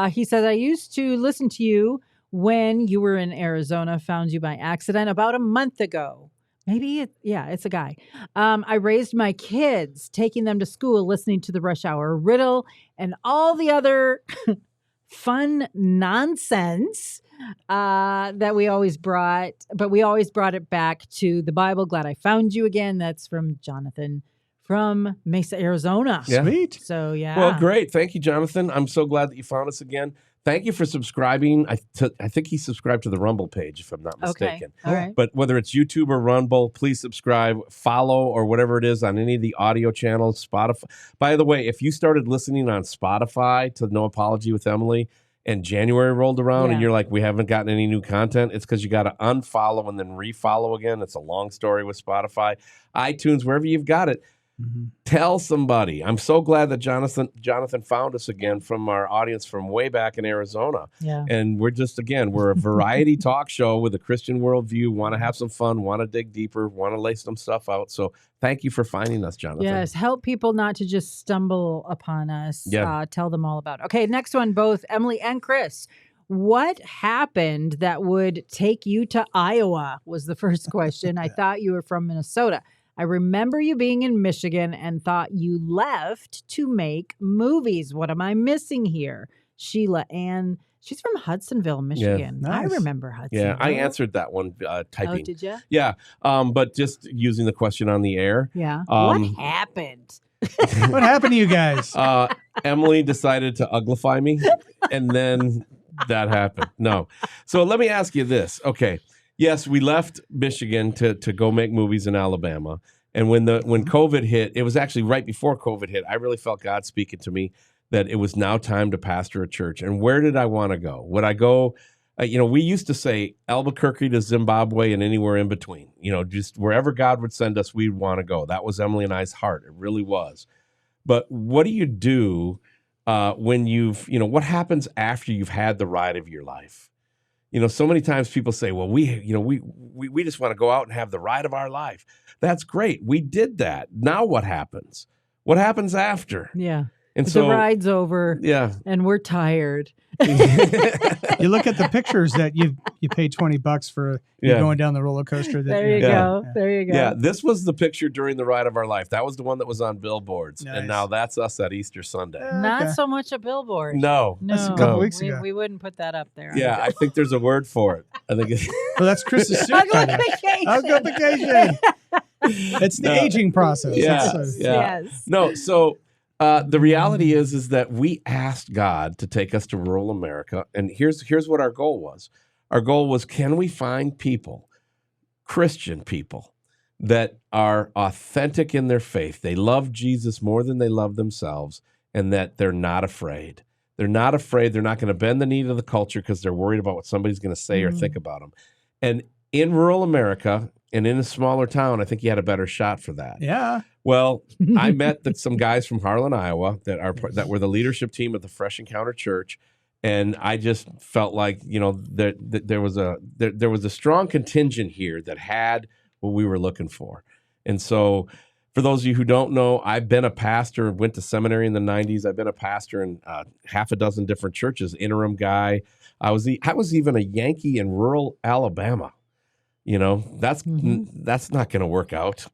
He says, I used to listen to you when you were in Arizona, found you by accident about a month ago. Maybe it's a guy. I raised my kids, taking them to school, listening to the Rush Hour Riddle and all the other fun nonsense that we always brought, but we always brought it back to the Bible. Glad I found you again. That's from Jonathan from Mesa, Arizona. Yeah. Sweet. So, Well, great. Thank you, Jonathan. I'm so glad that you found us again. Thank you for subscribing. I think he subscribed to the Rumble page, if I'm not mistaken. All right. But whether it's YouTube or Rumble, please subscribe, follow, or whatever it is on any of the audio channels, Spotify. By the way, if you started listening on Spotify to No Apology with Emilee and January rolled around and you're like, we haven't gotten any new content, it's because you got to unfollow and then refollow again. It's a long story with Spotify, iTunes, wherever you've got it. Tell somebody. I'm so glad that Jonathan found us again from our audience from way back in Arizona. Yeah. And we're we're a variety talk show with a Christian worldview, want to have some fun, want to dig deeper, want to lay some stuff out. So thank you for finding us, Jonathan. Yes, help people not to just stumble upon us. Yeah. Tell them all about it. Okay, next one, both Emilee and Chris. What happened that would take you to Iowa was the first question. I thought you were from Minnesota. I remember you being in Michigan and thought you left to make movies. What am I missing here? Sheila Ann. She's from Hudsonville, Michigan. Yeah, nice. I remember Hudsonville. Yeah, I answered that one typing. Oh, did you? Yeah, but just using the question on the air. Yeah. What happened? What happened to you guys? Emilee decided to uglify me, and then that happened. No. So let me ask you this. Okay. Yes, we left Michigan to go make movies in Alabama. And when COVID hit, it was actually right before COVID hit, I really felt God speaking to me that it was now time to pastor a church. And where did I want to go? Would I go we used to say Albuquerque to Zimbabwe and anywhere in between. Just wherever God would send us, we'd want to go. That was Emilee and I's heart. It really was. But what do you do when what happens after you've had the ride of your life? So many times people say, well, we just want to go out and have the ride of our life. That's great. We did that. Now what happens? What happens after? Yeah. And the ride's over. Yeah. And we're tired. You look at the pictures that you paid $20 for going down the roller coaster. There you go. There you go. Yeah, this was the picture during the ride of our life. That was the one that was on billboards. Nice. And now that's us at Easter Sunday. Not so much a billboard. No. That's a couple weeks ago. We wouldn't put that up there. Yeah, I think there's a word for it. I think well, that's Chris's suit. Uglification. It's the aging process. Yes. No, so the reality is that we asked God to take us to rural America, and here's what our goal was. Our goal was, can we find people, Christian people, that are authentic in their faith? They love Jesus more than they love themselves, and that they're not afraid. They're not afraid. They're not going to bend the knee to the culture because they're worried about what somebody's going to say or think about them. And in rural America and in a smaller town, I think you had a better shot for that. Yeah. Well, I met some guys from Harlan, Iowa, that were the leadership team of the Fresh Encounter Church, and I just felt like there was a strong contingent here that had what we were looking for. And so, for those of you who don't know, I've been a pastor, went to seminary in the 90s. I've been a pastor in half a dozen different churches, interim guy. I was even a Yankee in rural Alabama. That's not going to work out.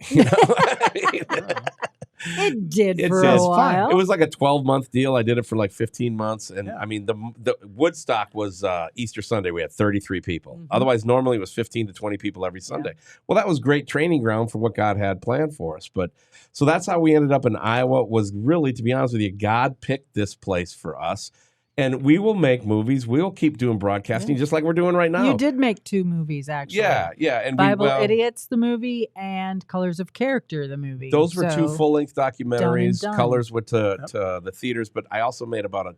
It did for a while. It was like a 12-month deal. I did it for like 15 months. And I mean, the Woodstock was Easter Sunday. We had 33 people. Otherwise, normally it was 15 to 20 people every Sunday. Well, that was great training ground for what God had planned for us. So that's how we ended up in Iowa. Was really, to be honest with you, God picked this place for us. And we will make movies. We'll keep doing broadcasting just like we're doing right now. You did make 2 movies, actually. Yeah. And Bible Idiots, the movie, and Colors of Character, the movie. Those were 2 full-length documentaries. Colors went to the theaters, but I also made about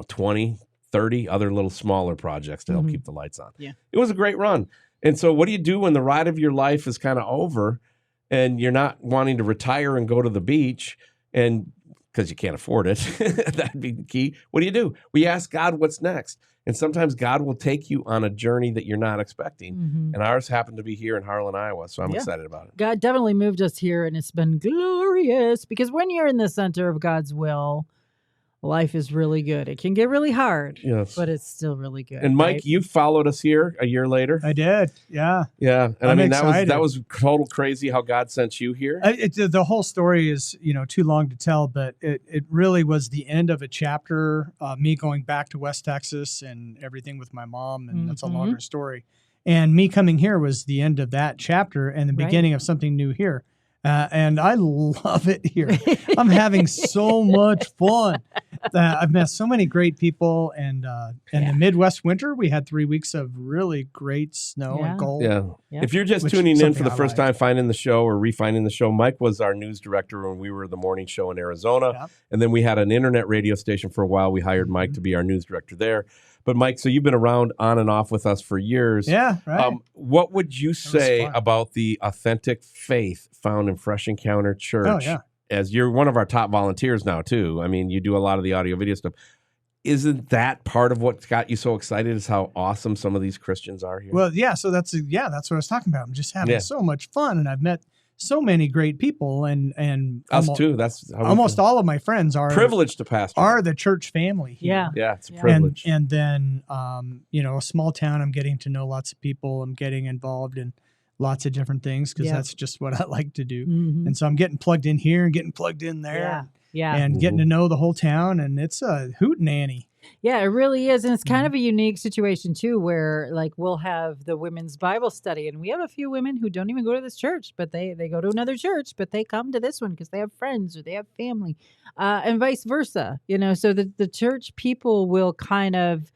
20, 30 other little smaller projects to help keep the lights on. Yeah. It was a great run. And so what do you do when the ride of your life is kind of over and you're not wanting to retire and go to the beach and because you can't afford it. That'd be the key. What do? We ask God what's next. And sometimes God will take you on a journey that you're not expecting. And ours happened to be here in Harlan, Iowa. So I'm excited about it. God definitely moved us here, and it's been glorious because when you're in the center of God's will, life is really good. It can get really hard, but it's still really good. And Mike, you followed us here a year later. I did. Yeah. Yeah. And I mean, that was total crazy how God sent you here. The whole story is, too long to tell, but it really was the end of a chapter, me going back to West Texas and everything with my mom. And that's a longer story. And me coming here was the end of that chapter and the beginning of something new here. And I love it here. I'm having so much fun. I've met so many great people. And in the Midwest winter, we had 3 weeks of really great snow and cold. Yeah. If you're just tuning in for the first time, finding the show or refinding the show, Mike was our news director when we were the morning show in Arizona. Yeah. And then we had an internet radio station for a while. We hired Mike to be our news director there. But Mike, so you've been around on and off with us for years. Yeah, right. What would you say about the authentic faith found in Fresh Encounter Church? Oh, yeah. As you're one of our top volunteers now, too. I mean, you do a lot of the audio video stuff. Isn't that part of what got you so excited is how awesome some of these Christians are here? Well, yeah. So that's what I was talking about. I'm just having so much fun, and I've met so many great people, and us too. That's how almost all of my friends are privileged to pastor. Are the church family here. Yeah, it's a privilege. And then a small town. I'm getting to know lots of people. I'm getting involved in lots of different things because that's just what I like to do. And so I'm getting plugged in here and getting plugged in there. And getting to know the whole town, and it's a hootenanny. Yeah, it really is. And it's kind of a unique situation, too, where like we'll have the women's Bible study. And we have a few women who don't even go to this church, but they go to another church, but they come to this one because they have friends or they have family and vice versa. So the church people will kind of,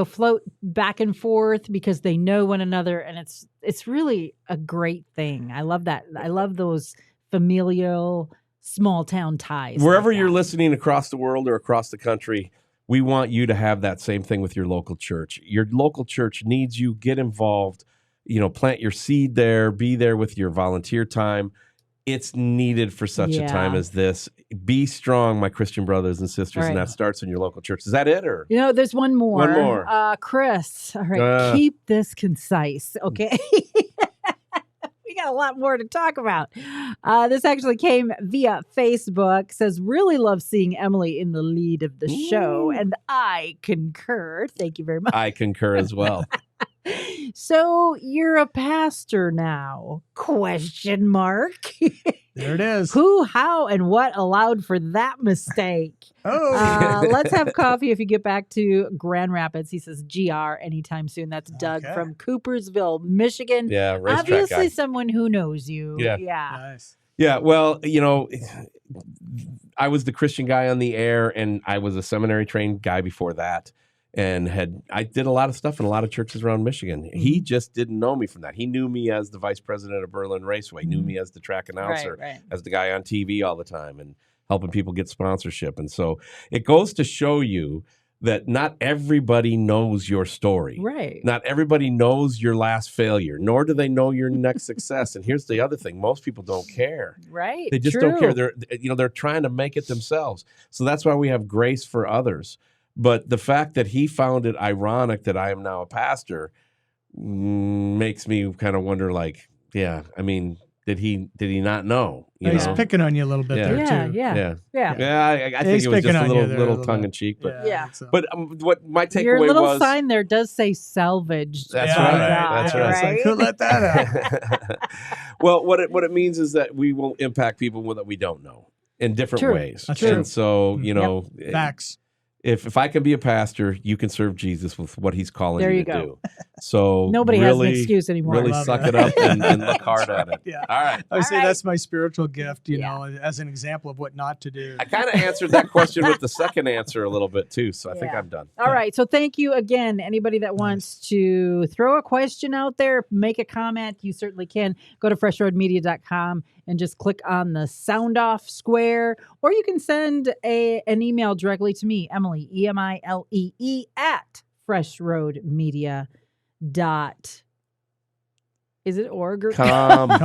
float back and forth because they know one another. And it's really a great thing. I love that. I love those familial small town ties. Wherever you're listening across the world or across the country, we want you to have that same thing with your local church. Your local church needs you. Get involved. Plant your seed there. Be there with your volunteer time. It's needed for such a time as this. Be strong, my Christian brothers and sisters, and that starts in your local church. Is that it, or there's one more. One more, Chris. All right, keep this concise, okay? We got a lot more to talk about. This actually came via Facebook. Says, really love seeing Emilee in the lead of the show, and I concur. Thank you very much. I concur as well. So you're a pastor now? Question mark. There it is. Who, how, and what allowed for that mistake? Let's have coffee if you get back to Grand Rapids. He says GR anytime soon. That's Doug from Coopersville, Michigan. Yeah, racetrack obviously guy. Someone who knows you. Yeah. Nice. Yeah, well, I was the Christian guy on the air, and I was a seminary trained guy before that. And I did a lot of stuff in a lot of churches around Michigan. Mm-hmm. He just didn't know me from that. He knew me as the vice president of Berlin Raceway, knew me as the track announcer, as the guy on TV all the time and helping people get sponsorship. And so it goes to show you that not everybody knows your story. Right. Not everybody knows your last failure, nor do they know your next success. And here's the other thing. Most people don't care. Right. They just don't care. They're trying to make it themselves. So that's why we have grace for others. But the fact that he found it ironic that I am now a pastor makes me kind of wonder, did he not know? He's picking on you a little bit there too. Yeah. I think it was just a little tongue in cheek, but But what my takeaway was, your little sign there does say salvaged. That's right. That's right. It's like, who let that out? Well, what it means is that we will impact people that we don't know in different ways. That's and so facts. If I can be a pastor, you can serve Jesus with what he's calling you to do. So nobody has an excuse anymore. Really suck it up and look hard at it. Yeah. All right. I would say that's my spiritual gift, as an example of what not to do. I kind of answered that question with the second answer a little bit too, so I think I'm done. All right. So thank you again. Anybody that wants to throw a question out there, make a comment, you certainly can. Go to freshroadmedia.com and just click on the sound off square, or you can send an email directly to me, Emilee, Emilee at freshroadmedia. Is it org or com? I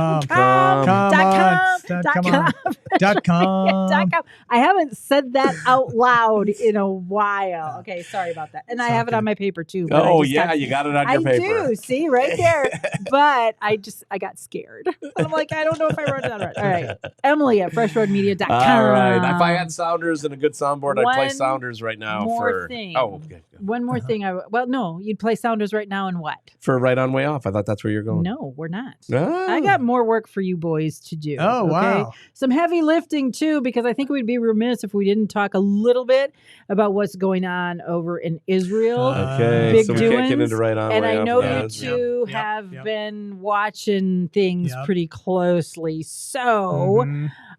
haven't said that out loud in a while. Okay, sorry about that. And I have it on my paper too. Oh yeah, you got it on your paper. I do. See right there. But I got scared. I'm like, I don't know if I wrote it down right. All right, Emilee at freshroadmedia.com. All right. If I had sounders and a good soundboard, I'd play sounders right now. One more thing. You'd play sounders right now and what? For Right On Way Off. I thought that's where you're going. No, we're not. Oh. I got more work for you boys to do. Oh, wow. Some heavy lifting, too, because I think we'd be remiss if we didn't talk a little bit about what's going on over in Israel. Okay. Big so we can't get into Right On and Way I know Off. you two have been watching things pretty closely. So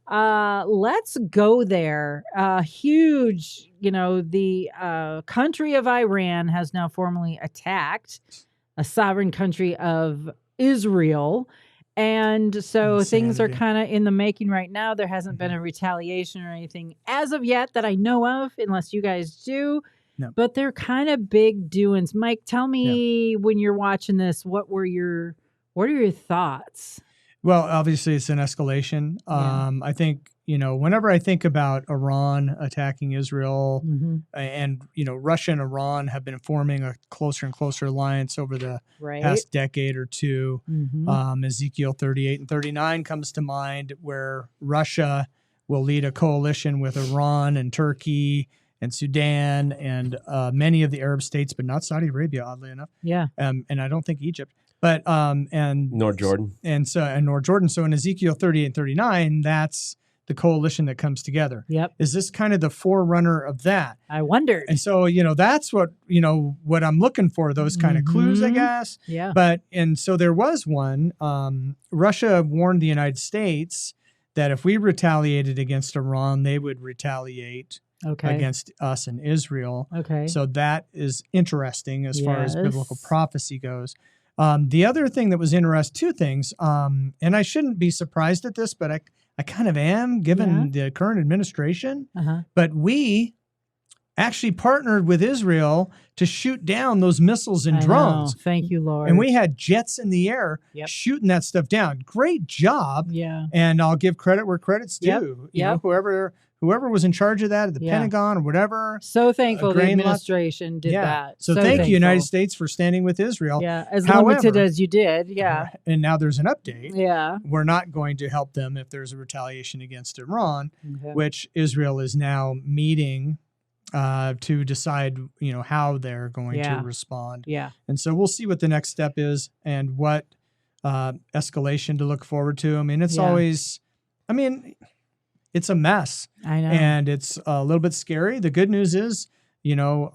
let's go there. Huge, the country of Iran has now formally attacked a sovereign country of Israel. And so things are kind of in the making right now. There hasn't been a retaliation or anything as of yet that I know of, unless you guys do. No. But they're kind of big doings. Mike, tell me when you're watching this, what are your thoughts? Well, obviously it's an escalation. I think, whenever I think about Iran attacking Israel and, Russia and Iran have been forming a closer and closer alliance over the past decade or two. Ezekiel 38 and 39 comes to mind, where Russia will lead a coalition with Iran and Turkey and Sudan and many of the Arab states, but not Saudi Arabia, oddly enough. Yeah. And I don't think Egypt. But nor Jordan. Nor Jordan. So in Ezekiel 38 and 39, that's the coalition that comes together. Yep. Is this kind of the forerunner of that? I wondered. And so, that's what I'm looking for, those kind of clues, I guess. Yeah. And so there was one. Russia warned the United States that if we retaliated against Iran, they would retaliate against us and Israel. Okay. So that is interesting as far as biblical prophecy goes. The other thing that was interesting, two things, and I shouldn't be surprised at this, but I kind of am, given the current administration. But we actually partnered with Israel to shoot down those missiles and drones. Thank you, Lord. And we had jets in the air shooting that stuff down. Great job. Yeah. And I'll give credit where credit's due. You know, whoever was in charge of that at the Pentagon or whatever. So thankful the administration did that. So thank you, United States, for standing with Israel. Yeah, as limited as you did. Yeah. And now there's an update. Yeah. We're not going to help them if there's a retaliation against Iran, which Israel is now meeting to decide, you know, how they're going to respond. Yeah. And so we'll see what the next step is and what escalation to look forward to. I mean, it's always, it's a mess. I know. And it's a little bit scary. The good news is, you know,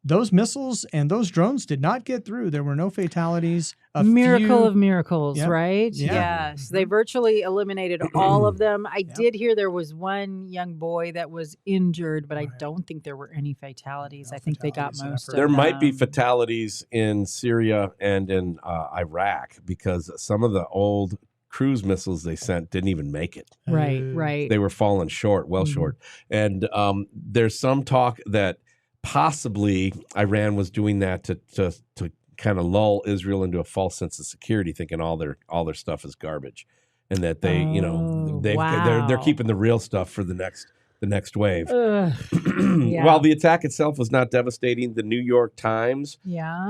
those missiles and those drones did not get through. There were no fatalities. Miracle of miracles, right? Yeah. Yes. They virtually eliminated all of them. I did hear there was one young boy that was injured, but I don't think there were any fatalities. I think they got most of them. There might be fatalities in Syria and in Iraq because some of the old cruise missiles they sent didn't even make it. Right. They were falling short, short. And there's some talk that possibly Iran was doing that to kind of lull Israel into a false sense of security, thinking all their stuff is garbage, and that they, you know, they're keeping the real stuff for the next wave. While the attack itself was not devastating, the New York Times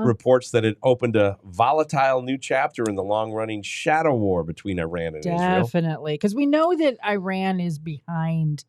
reports that it opened a volatile new chapter in the long-running shadow war between Iran and Israel. Definitely, because we know that Iran is behind.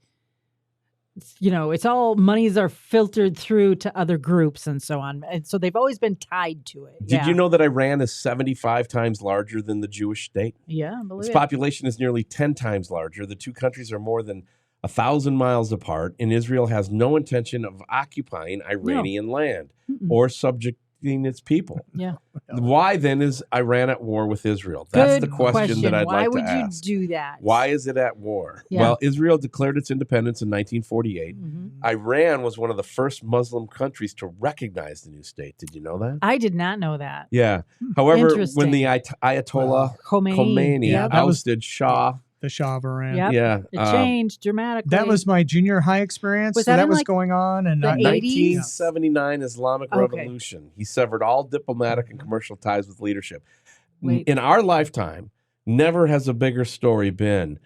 You know, it's all monies are filtered through to other groups and so on. And so they've always been tied to it. Did you know that Iran is 75 times larger than the Jewish state? Yeah, I believe its population is nearly 10 times larger. The two countries are more than 1,000 miles apart, and Israel has no intention of occupying Iranian land or subjugating its people. Yeah. Why then is Iran at war with Israel? That's the question that I'd like to ask. Why would you do that? Why is it at war? Well, Israel declared its independence in 1948. Iran was one of the first Muslim countries to recognize the new state. Did you know that? I did not know that. Yeah. However, when the Ayatollah Khomeini ousted Shah, the Shah of Iran. It changed dramatically. That was my junior high experience. That was going on in 1979 Islamic Revolution. He severed all diplomatic and commercial ties with leadership. In our lifetime, never has a bigger story been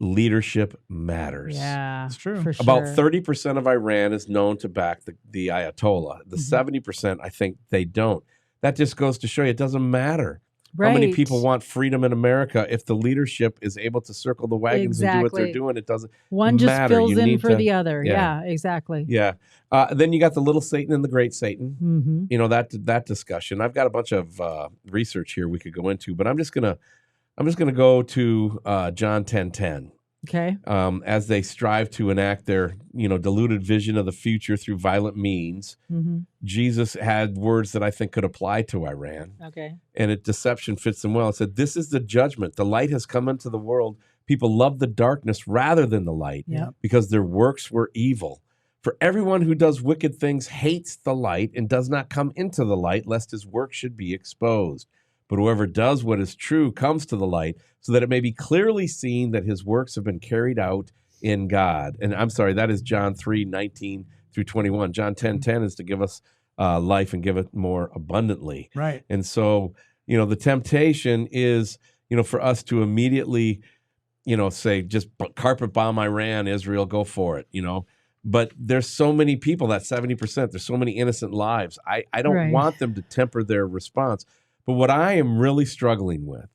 leadership matters. Yeah, it's true. For sure. About 30% of Iran is known to back the Ayatollah. The 70%, I think they don't. That just goes to show you it doesn't matter. How many people want freedom in America if the leadership is able to circle the wagons and do what they're doing? It doesn't One just matter. fills in for the other. Yeah, exactly. Yeah. Then you got the little Satan and the great Satan. You know, that discussion. I've got a bunch of research here we could go into, but I'm just gonna go to John 10:10. Okay. As they strive to enact their, deluded vision of the future through violent means, Jesus had words that I think could apply to Iran. Okay. And deception fits them well. It said, "This is the judgment. The light has come into the world. People love the darkness rather than the light because their works were evil. For everyone who does wicked things hates the light and does not come into the light, lest his work should be exposed. But whoever does what is true comes to the light, so that it may be clearly seen that his works have been carried out in God." And I'm sorry, that is John 3:19 through 21. John 10:10 is to give us life and give it more abundantly. Right. And so, the temptation is, for us to immediately, say, just carpet bomb Iran, Israel, go for it, But there's so many people, that 70%, there's so many innocent lives. I don't want them to temper their response. But what I am really struggling with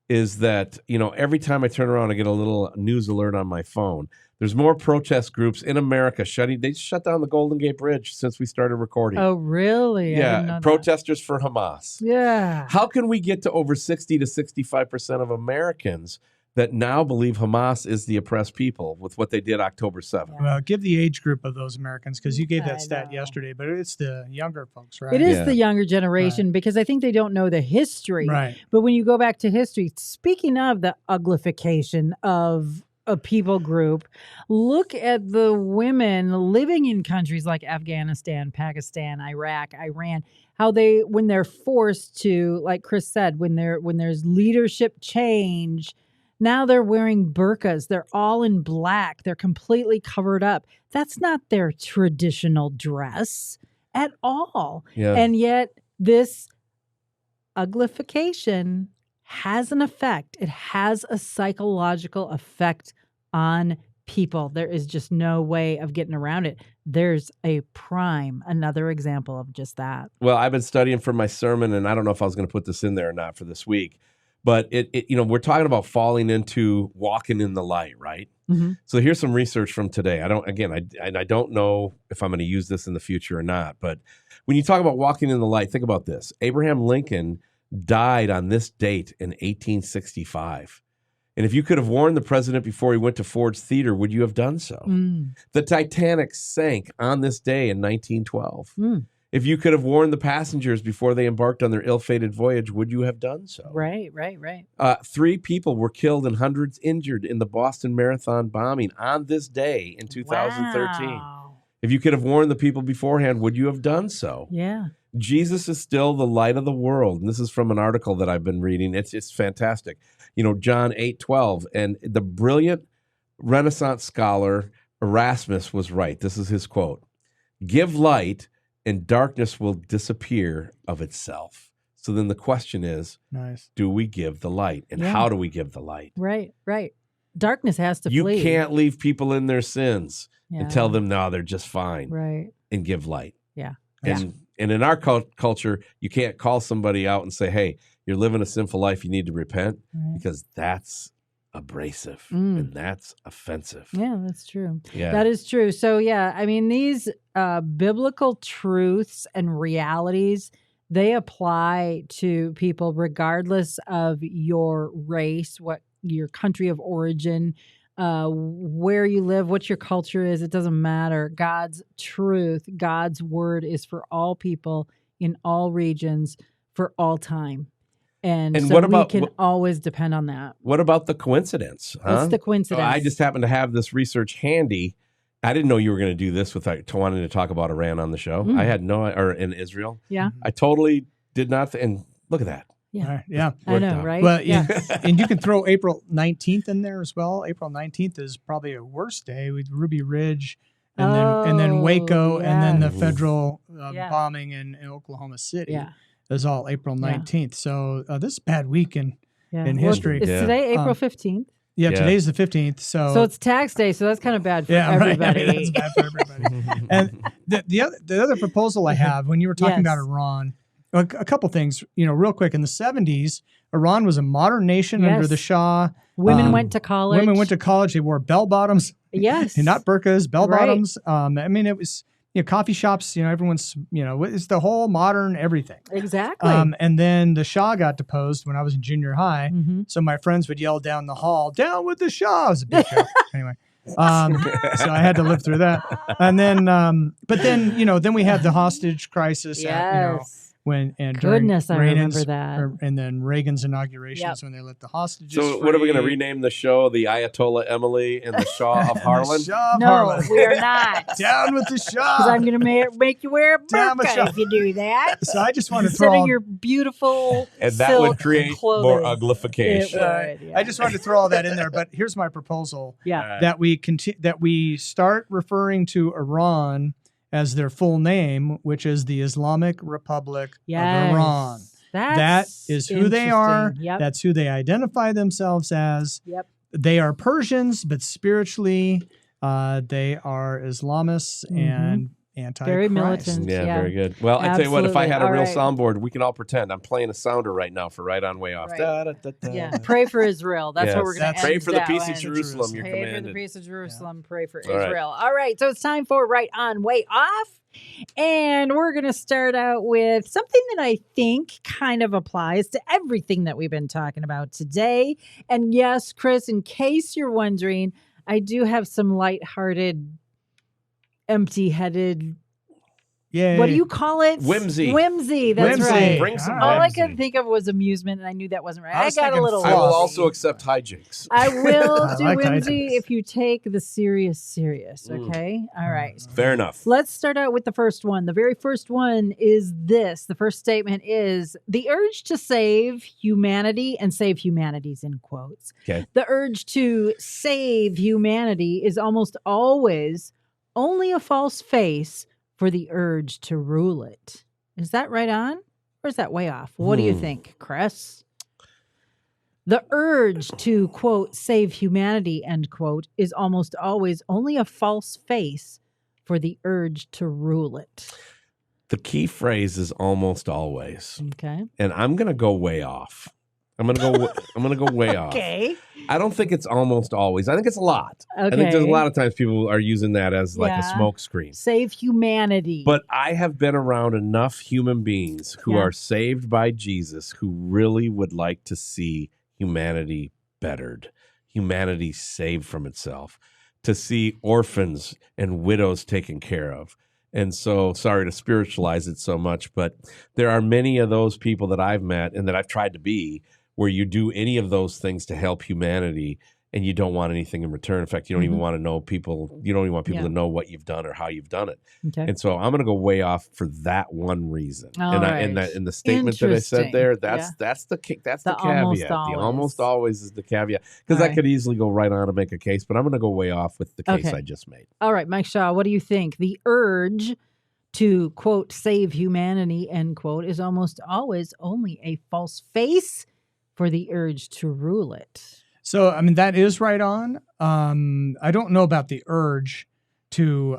is that, every time I turn around, I get a little news alert on my phone. There's more protest groups in America they shut down the Golden Gate Bridge since we started recording. Oh, really? Yeah, protesters for Hamas. Yeah. How can we get to over 60 to 65% of Americans that now believe Hamas is the oppressed people with what they did October 7th? Well, give the age group of those Americans, because you gave that stat yesterday, but it's the younger folks, right? It is the younger generation because I think they don't know the history. Right. But when you go back to history, speaking of the uglification of a people group, look at the women living in countries like Afghanistan, Pakistan, Iraq, Iran, how when they're forced to, like Chris said, when there's leadership change, Now they're wearing burqas. They're all in black. They're completely covered up. That's not their traditional dress at all. Yeah. And yet this uglification has an effect. It has a psychological effect on people. There is just no way of getting around it. There's another example of just that. Well, I've been studying for my sermon, and I don't know if I was going to put this in there or not for this week, but we're talking about falling into walking in the light, right? Mm-hmm. So here's some research from today. I don't know if I'm going to use this in the future or not, but when you talk about walking in the light, think about this. Abraham Lincoln died on this date in 1865. And if you could have warned the president before he went to Ford's Theater, would you have done so? The Titanic sank on this day in 1912. If you could have warned the passengers before they embarked on their ill-fated voyage, would you have done so? Right. 3 people were killed and hundreds injured in the Boston Marathon bombing on this day in 2013. Wow. If you could have warned the people beforehand, would you have done so? Yeah. Jesus is still the light of the world. And this is from an article that I've been reading. It's fantastic. John 8:12. And the brilliant Renaissance scholar Erasmus was right. This is his quote. Give light and darkness will disappear of itself. So then the question is, nice. Do we give the light? And how do we give the light? Right. Darkness has to flee. You can't leave people in their sins and tell them, no, they're just fine. Right. And give light. Yeah. And in our culture, you can't call somebody out and say, hey, you're living a sinful life. You need to repent, because that's abrasive and that's offensive. Yeah, that's true. Yeah. That is true. So, these biblical truths and realities, they apply to people regardless of your race, what your country of origin, where you live, what your culture is. It doesn't matter. God's truth, God's word is for all people in all regions for all time. And so we can always depend on that. What about the coincidence? What's the coincidence? I just happen to have this research handy. I didn't know you were going to do this without wanting to talk about Iran on the show. I had or in Israel. Yeah. I totally did not. And look at that. Yeah. Yeah. I know, right? Well, and you can throw April 19th in there as well. April 19th is probably a worse day with Ruby Ridge and then Waco and then the federal bombing in Oklahoma City. Yeah. Is all April 19th. So this is a bad week in history. It's today, April 15th. Yeah, today's the 15th. So it's tax day, so that's kind of bad for everybody. Right. That's bad for everybody. And the other proposal I have, when you were talking about Iran, a couple things, real quick. In the 70s, Iran was a modern nation under the Shah. Women went to college. They wore bell bottoms. Yes. Not burqas, bell bottoms. It was coffee shops, everyone's, it's the whole modern everything. Exactly. And then the Shah got deposed when I was in junior high. So my friends would yell down the hall, "Down with the Shah!" It was a big joke. Anyway. So I had to live through that. And then, then we had the hostage crisis. Yes. Goodness, I remember that. And then Reagan's inauguration is when they let the hostages So free. what are we going to rename the show? The Ayatollah Emilee and the Shah of Harlan? No, we are not. Down with the Shah. Because I'm going to make you wear a burqa if you do that. So I just want to throw your beautiful and that would create more uglification. I just wanted to throw all that in there. But here's my proposal. That we start referring to Iran as their full name, which is the Islamic Republic of Iran. That is who they are. Yep. That's who they identify themselves as. Yep. They are Persians, but spiritually, they are Islamists and anti-Christ. Very militant. Yeah, very good. Well, I tell you what, if I had a real soundboard, we can all pretend. I'm playing a sounder right now for Right On Way Off. Right. Da, da, da, da. Yeah, pray for Israel. That's what we're going to pray for the peace of Jerusalem. You're pray commanded. for the peace of Jerusalem. Pray for Israel. All right, so it's time for Right On Way Off. And we're going to start out with something that I think kind of applies to everything that we've been talking about today. And yes, Chris, in case you're wondering, I do have some lighthearted, empty-headed Yay. What do you call it? Whimsy. Whimsy. That's right. Bring some All I whimsy. could think of was amusement, and I knew that wasn't right. I I was got a thinking little. I will fluff. also accept hijinks. I will I do like whimsy hijinks. if you take the serious. Okay. All right. Fair enough. Let's start out with the first one. The very first one is this. The first statement is the urge to save humanity, and save humanity's in quotes. Okay. The urge to save humanity is almost always only a false face for the urge to rule it. Is that right on? Or is that way off? What do you think, Chris? The urge to, quote, save humanity, end quote, is almost always only a false face for the urge to rule it. The key phrase is almost always. Okay. And I'm going to go way off. I'm going to go way off. Okay. I don't think it's almost always. I think it's a lot. Okay. I think there's a lot of times people are using that as like a smoke screen. Save humanity. But I have been around enough human beings who are saved by Jesus who really would like to see humanity bettered, humanity saved from itself, to see orphans and widows taken care of. And so, sorry to spiritualize it so much, but there are many of those people that I've met and that I've tried to be, where you do any of those things to help humanity and you don't want anything in return. In fact, you don't even want to know people. You don't even want people to know what you've done or how you've done it. Okay. And so I'm going to go way off for that one reason. All right. And the statement that I said there, that's the caveat. The almost always is the caveat, because I could easily go right on and make a case, but I'm going to go way off with the case I just made. All right, Mike Shaw, what do you think? The urge to, quote, save humanity, end quote, is almost always only a false face for the urge to rule it. So, I mean, that is right on. I don't know about the urge to,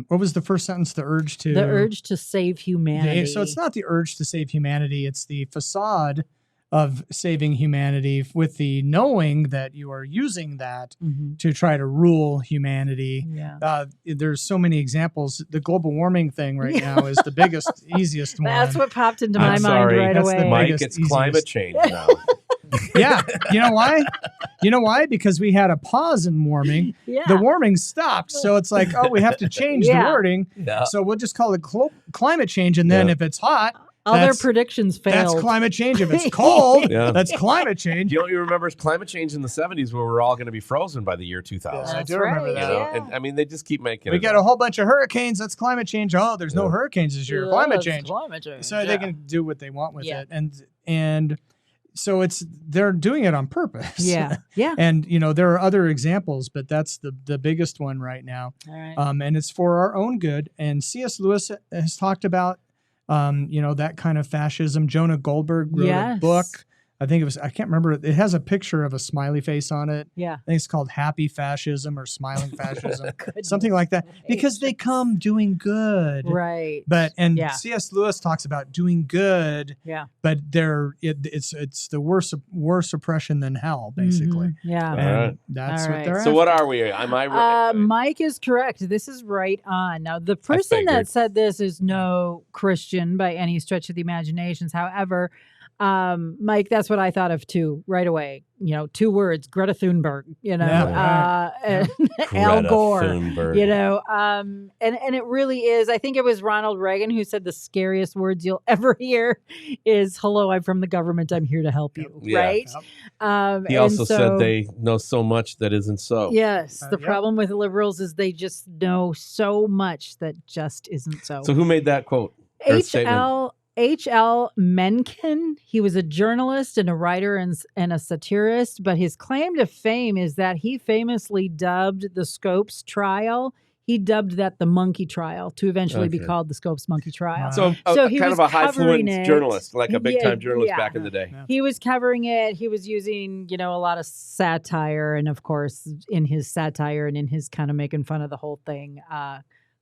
what was the first sentence? The urge to save humanity. So it's not the urge to save humanity. It's the facade of saving humanity with the knowing that you are using that to try to rule humanity. Yeah. There's so many examples. The global warming thing right now is the biggest, easiest one. That's what popped into my mind right away. Mike, it's climate change now. Yeah. You know why? Because we had a pause in warming. Yeah. The warming stopped. So it's like, oh, we have to change the wording. Yeah. So we'll just call it climate change. And then if it's hot, all their predictions failed. That's climate change. If it's cold, that's climate change. You remember climate change in the 70s where we're all going to be frozen by the year 2000. Yeah, I do remember that. Yeah. And I mean, they just keep making it. We got a whole bunch of hurricanes. That's climate change. Oh, there's no hurricanes this year. Climate change. So they can do what they want with it. And so they're doing it on purpose. Yeah. Yeah. And, there are other examples, but that's the biggest one right now. All right. And it's for our own good. And C.S. Lewis has talked about, that kind of fascism. Jonah Goldberg wrote a book. I can't remember. It has a picture of a smiley face on it. Yeah. I think it's called Happy Fascism or Smiling Fascism, something like that. Because they come doing good. Right. C.S. Lewis talks about doing good. Yeah. But it's the worse oppression than hell, basically. Mm-hmm. Yeah. And that's what they're So what are we? Am I right? Mike is correct. This is right on. Now, the person that said this is no Christian by any stretch of the imaginations. However, Mike, that's what I thought of too, right away. 2 words, Greta Thunberg, and Al Gore, Thunberg. And it really is. I think it was Ronald Reagan who said the scariest words you'll ever hear is, hello, I'm from the government. I'm here to help you. Yeah. Right. He also said they know so much that isn't so. Yes. The problem with liberals is they just know so much that just isn't so. So who made that quote? H.L. Mencken. He was a journalist and a writer and a satirist, but his claim to fame is that he famously dubbed the Scopes trial. He dubbed that the monkey trial to eventually be called the Scopes monkey trial. So he kind of a high-fluent journalist, like a big-time journalist back in the day. Yeah. He was covering it. He was using, a lot of satire. And of course, in his satire and in his kind of making fun of the whole thing,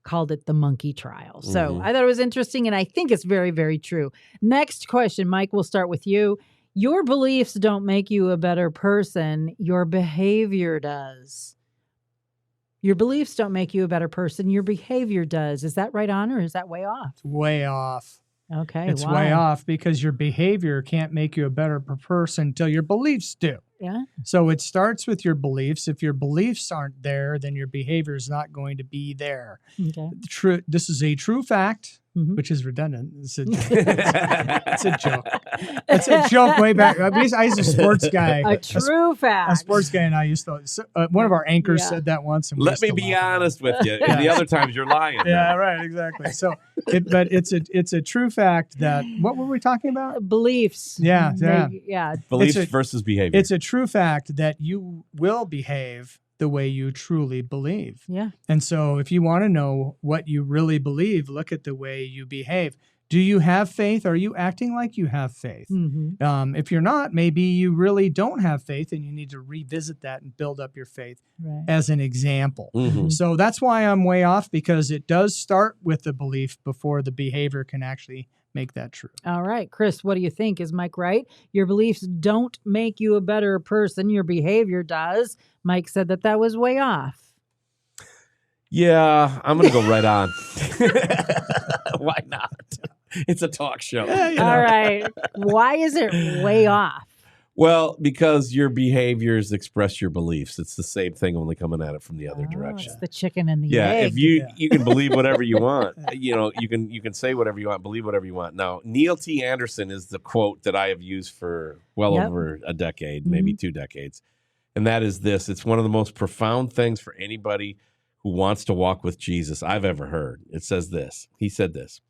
called it the monkey trial. So I thought it was interesting, and I think it's very, very true. Next question, Mike, we'll start with you. Your beliefs don't make you a better person. Your behavior does. Your beliefs don't make you a better person. Your behavior does. Is that right on, or is that way off? It's way off. Okay. It's way off because your behavior can't make you a better person until your beliefs do. Yeah. So it starts with your beliefs. If your beliefs aren't there, then your behavior is not going to be there. Okay. This is a true fact, which is redundant. It's a joke. It's a joke way back. I was a sports guy. A true fact. A sports guy, and I used to. One of our anchors said that once. And let me be honest with you. The other times you're lying. Yeah, right, exactly. So, but it's a true fact that what were we talking about? Beliefs. Yeah. Beliefs versus behavior. It's a true fact that you will behave the way you truly believe. Yeah. And so if you want to know what you really believe, look at the way you behave. Do you have faith? Are you acting like you have faith? If you're not, maybe you really don't have faith and you need to revisit that and build up your faith as an example. So that's why I'm way off, because it does start with the belief before the behavior can actually make that true. All right. Chris, what do you think? Is Mike right? Your beliefs don't make you a better person. Your behavior does. Mike said that was way off. Yeah, I'm going to go right on. Why not? It's a talk show. Yeah, All right. Why is it way off? Well, because your behaviors express your beliefs. It's the same thing, only coming at it from the other direction. It's the chicken and the egg. If you can believe whatever you want, you can say whatever you want, believe whatever you want. Now, Neil T. Anderson is the quote that I have used for over a decade, maybe 2 decades. And that is this. It's one of the most profound things for anybody who wants to walk with Jesus I've ever heard. It says this. He said this.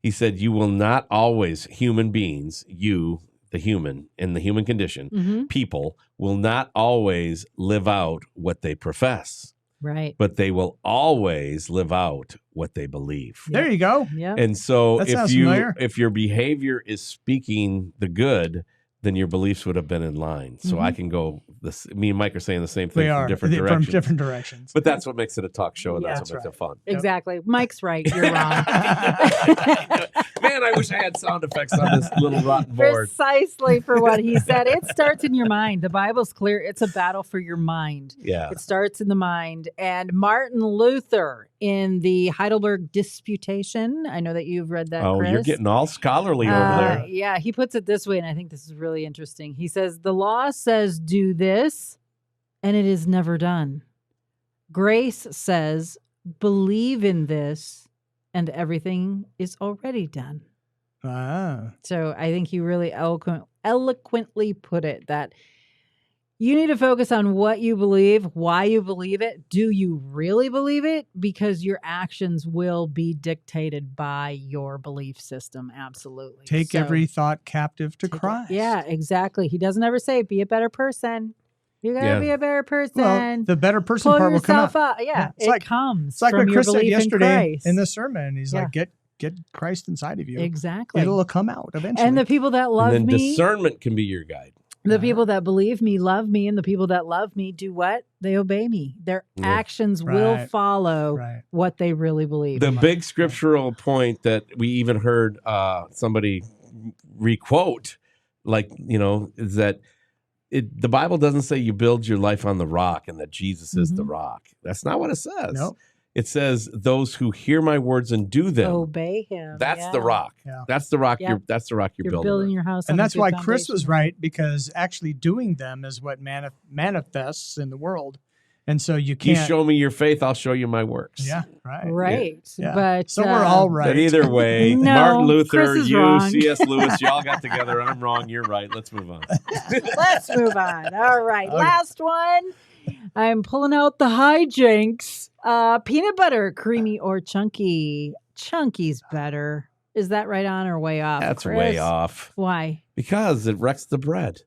He said, you will not always, human beings, you, the human, in the human condition, people will not always live out what they profess. Right. But they will always live out what they believe. There you go. Yeah. And so if your behavior is speaking the good, then your beliefs would have been in line. So I can go, me and Mike are saying the same thing from different directions. But that's what makes it a talk show, and that's what makes it fun. Exactly. Mike's right. You're wrong. Man, I wish I had sound effects on this little rotten board. Precisely for what he said. It starts in your mind. The Bible's clear. It's a battle for your mind. Yeah. It starts in the mind. And Martin Luther in the Heidelberg Disputation, I know that you've read that, Chris. You're getting all scholarly over there. Yeah, he puts it this way, and I think this is really interesting. He says, the law says do this, and it is never done. Grace says believe in this, and everything is already done. So I think he really eloquently put it, that you need to focus on what you believe, why you believe it. Do you really believe it? Because your actions will be dictated by your belief system. Absolutely. Take every thought captive to Christ. Yeah, exactly. He doesn't ever say, be a better person. You got to be a better person. Well, the better person part will come out. It comes. It's like from what Chris your said belief yesterday in the sermon. He's like, get Christ inside of you. Exactly. It'll come out eventually. And the people that love and then me. discernment can be your guide. The people that believe me, love me, and the people that love me do what? They obey me. Their actions will follow what they really believe. The big scriptural point that we even heard somebody requote, is that the Bible doesn't say you build your life on the rock and that Jesus is the rock. That's not what it says. Nope. It says those who hear my words and do them, obey him. That's the rock. Yeah. That's the rock. That's the rock you're building your house. And that's why Chris was right, because actually doing them is what manifests in the world. And so you can't. You show me your faith, I'll show you my works. Yeah, right. Right. Yeah. But so we're all right. But either way, no, Martin Luther, you, wrong. C.S. Lewis, y'all got together. I'm wrong. You're right. Let's move on. Let's move on. All right. Okay. Last one. I'm pulling out the hijinks. Peanut butter, creamy or chunky? Chunky's better. Is that right on or way off? That's Chris? Way off. Why? Because it wrecks the bread.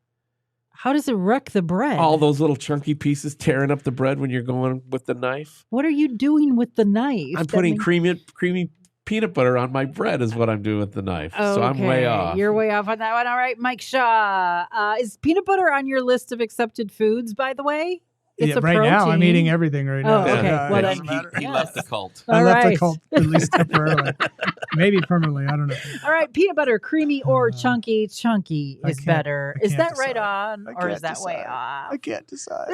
How does it wreck the bread? All those little chunky pieces tearing up the bread when you're going with the knife. What are you doing with the knife? I'm putting creamy peanut butter on my bread is what I'm doing with the knife. Okay. So I'm way off. You're way off on that one. All right, Mike Shaw. Is peanut butter on your list of accepted foods, by the way? It's a right protein. Now I'm eating everything right now. Oh, okay. Well, he left the cult. I left the cult, at least temporarily. Maybe permanently. I don't know. All right. Peanut butter, creamy or chunky? Chunky is better. Is that right on or is that way off? I can't decide.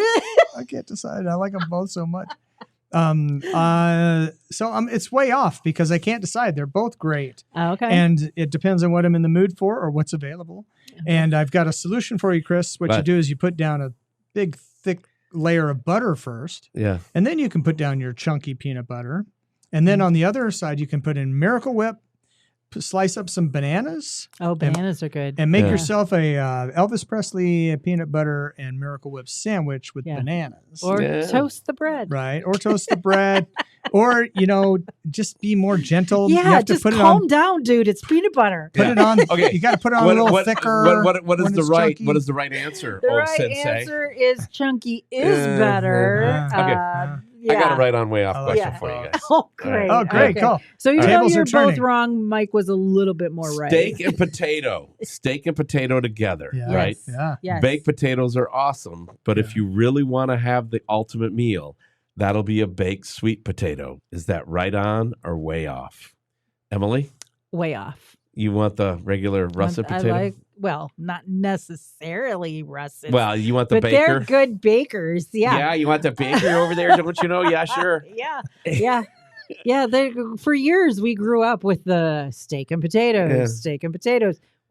I can't decide. I like them both so much. It's way off because I can't decide. They're both great. Okay. And it depends on what I'm in the mood for or what's available. And I've got a solution for you, Chris. What you do is you put down a big, thick layer of butter first. Yeah. And then you can put down your chunky peanut butter. And then on the other side, you can put in Miracle Whip, slice up some bananas. Oh, bananas are good. And make yourself a Elvis Presley peanut butter and Miracle Whip sandwich with bananas. Or toast the bread. Right. Or toast the bread. Or, just be more gentle. Yeah, you have just to put calm down, dude. It's peanut butter. Put it on. Okay. You got to put it on a little thicker. What is the right answer? The right answer is chunky is better. Okay. I got a right on way off question for you guys. Oh, great. Oh, great. Okay. Cool. So even though you're both wrong, Mike was a little bit more right. Steak and potato. Steak and potato together, right? Yeah. Yes. Baked potatoes are awesome, but if you really want to have the ultimate meal, that'll be a baked sweet potato. Is that right on or way off? Emilee? Way off. You want the regular russet potato? Not necessarily russet. Well, you want the but baker? They're good bakers. Yeah. Yeah, you want the baker over there, don't you know? Yeah, sure. Yeah. For years, we grew up with the steak and potatoes,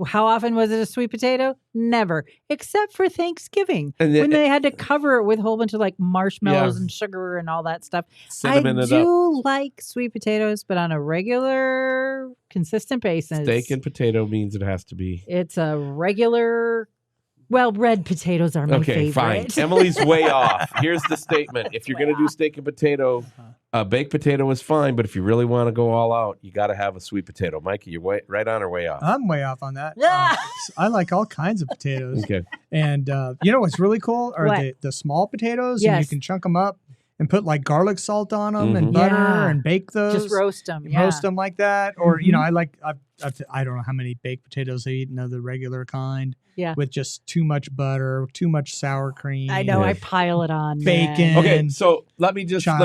How often was it a sweet potato? Never, except for Thanksgiving when they had to cover it with a whole bunch of like marshmallows and sugar and all that stuff. Cinnamon I do like sweet potatoes, but on a regular, consistent basis. Steak and potato means it has to be. It's a regular. Well, red potatoes are my favorite. Okay, fine. Emilee's way off. Here's the statement. If you're going to do steak and potato, baked potato is fine, but if you really want to go all out, you got to have a sweet potato. Mikey, you're right on or way off? I'm way off on that. I like all kinds of potatoes. Okay. And you know what's really cool are the small potatoes, and you can chunk them up and put like garlic salt on them and butter and bake those. Just roast them. Roast them like that. Or, I don't know how many baked potatoes I eat, the regular kind. Yeah. With just too much butter, too much sour cream. I know. I pile it on. Bacon. Okay, so let me just and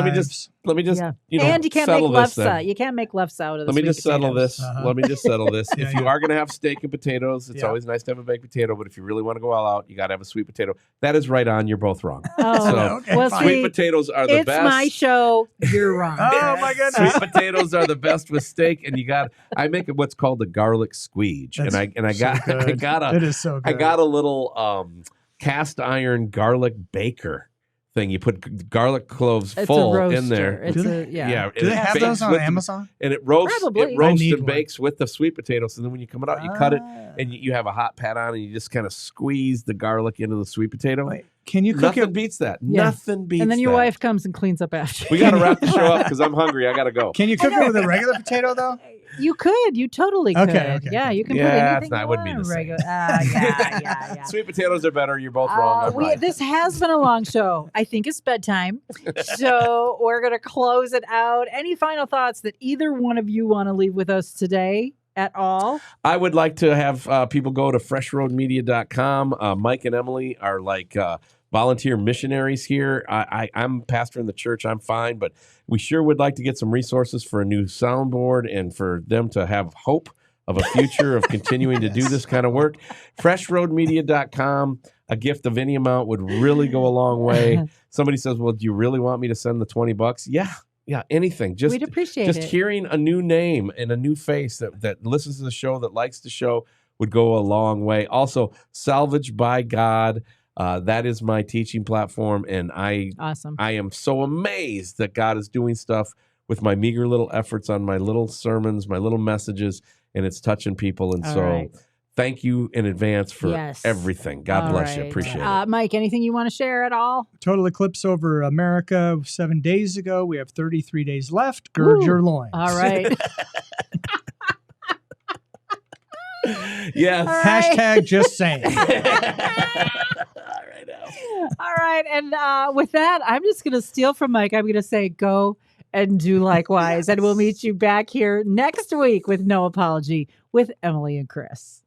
you can't make lefse. You can't make lefse out of the Let me just settle potatoes. this. Let me just settle this. If you are going to have steak and potatoes, it's always nice to have a baked potato. But if you really want to go all out, you got to have a sweet potato. That is right on. You're both wrong. Sweet potatoes are the best. It's my show. You're wrong. Oh my goodness. Sweet potatoes are the best with steak, and I make it what's called the garlic squeege, and I got a little cast iron garlic baker thing. You put garlic cloves full in there. Do they have those on Amazon? And it roasts and bakes with the sweet potatoes. And then when you come it out, you cut it and you have a hot pat on, and you just kind of squeeze the garlic into the sweet potato. Wait, can you cook Nothing beats that. Yeah. Nothing beats that. And then your wife comes and cleans up after. We got to wrap the show up because I'm hungry. I got to go. Can you cook it with a regular potato though? You could. You totally could. Okay. Yeah, you can put anything it wouldn't be the same. Yeah. Sweet potatoes are better. You're both wrong. This has been a long show. I think it's bedtime. So we're going to close it out. Any final thoughts that either one of you want to leave with us today at all? I would like to have people go to freshroadmedia.com. Mike and Emilee are like volunteer missionaries here. I'm pastor in the church. I'm fine, but we sure would like to get some resources for a new soundboard and for them to have hope of a future of continuing to do this kind of work. Freshroadmedia.com. A gift of any amount would really go a long way. Somebody says, well, do you really want me to send the $20? Yeah, anything. We'd appreciate it. Just hearing a new name and a new face that listens to the show, that likes the show, would go a long way. Also, Salvaged by God. That is my teaching platform, and I am so amazed that God is doing stuff with my meager little efforts on my little sermons, my little messages, and it's touching people. And thank you in advance for everything. God bless you. Appreciate it. Mike, anything you want to share at all? Total eclipse over America 7 days ago. We have 33 days left. Gird your loins. All right. Yes. Hashtag just saying. All right. And with that, I'm just going to steal from Mike. I'm going to say go and do likewise. And we'll meet you back here next week with No Apology with Emilee and Chris.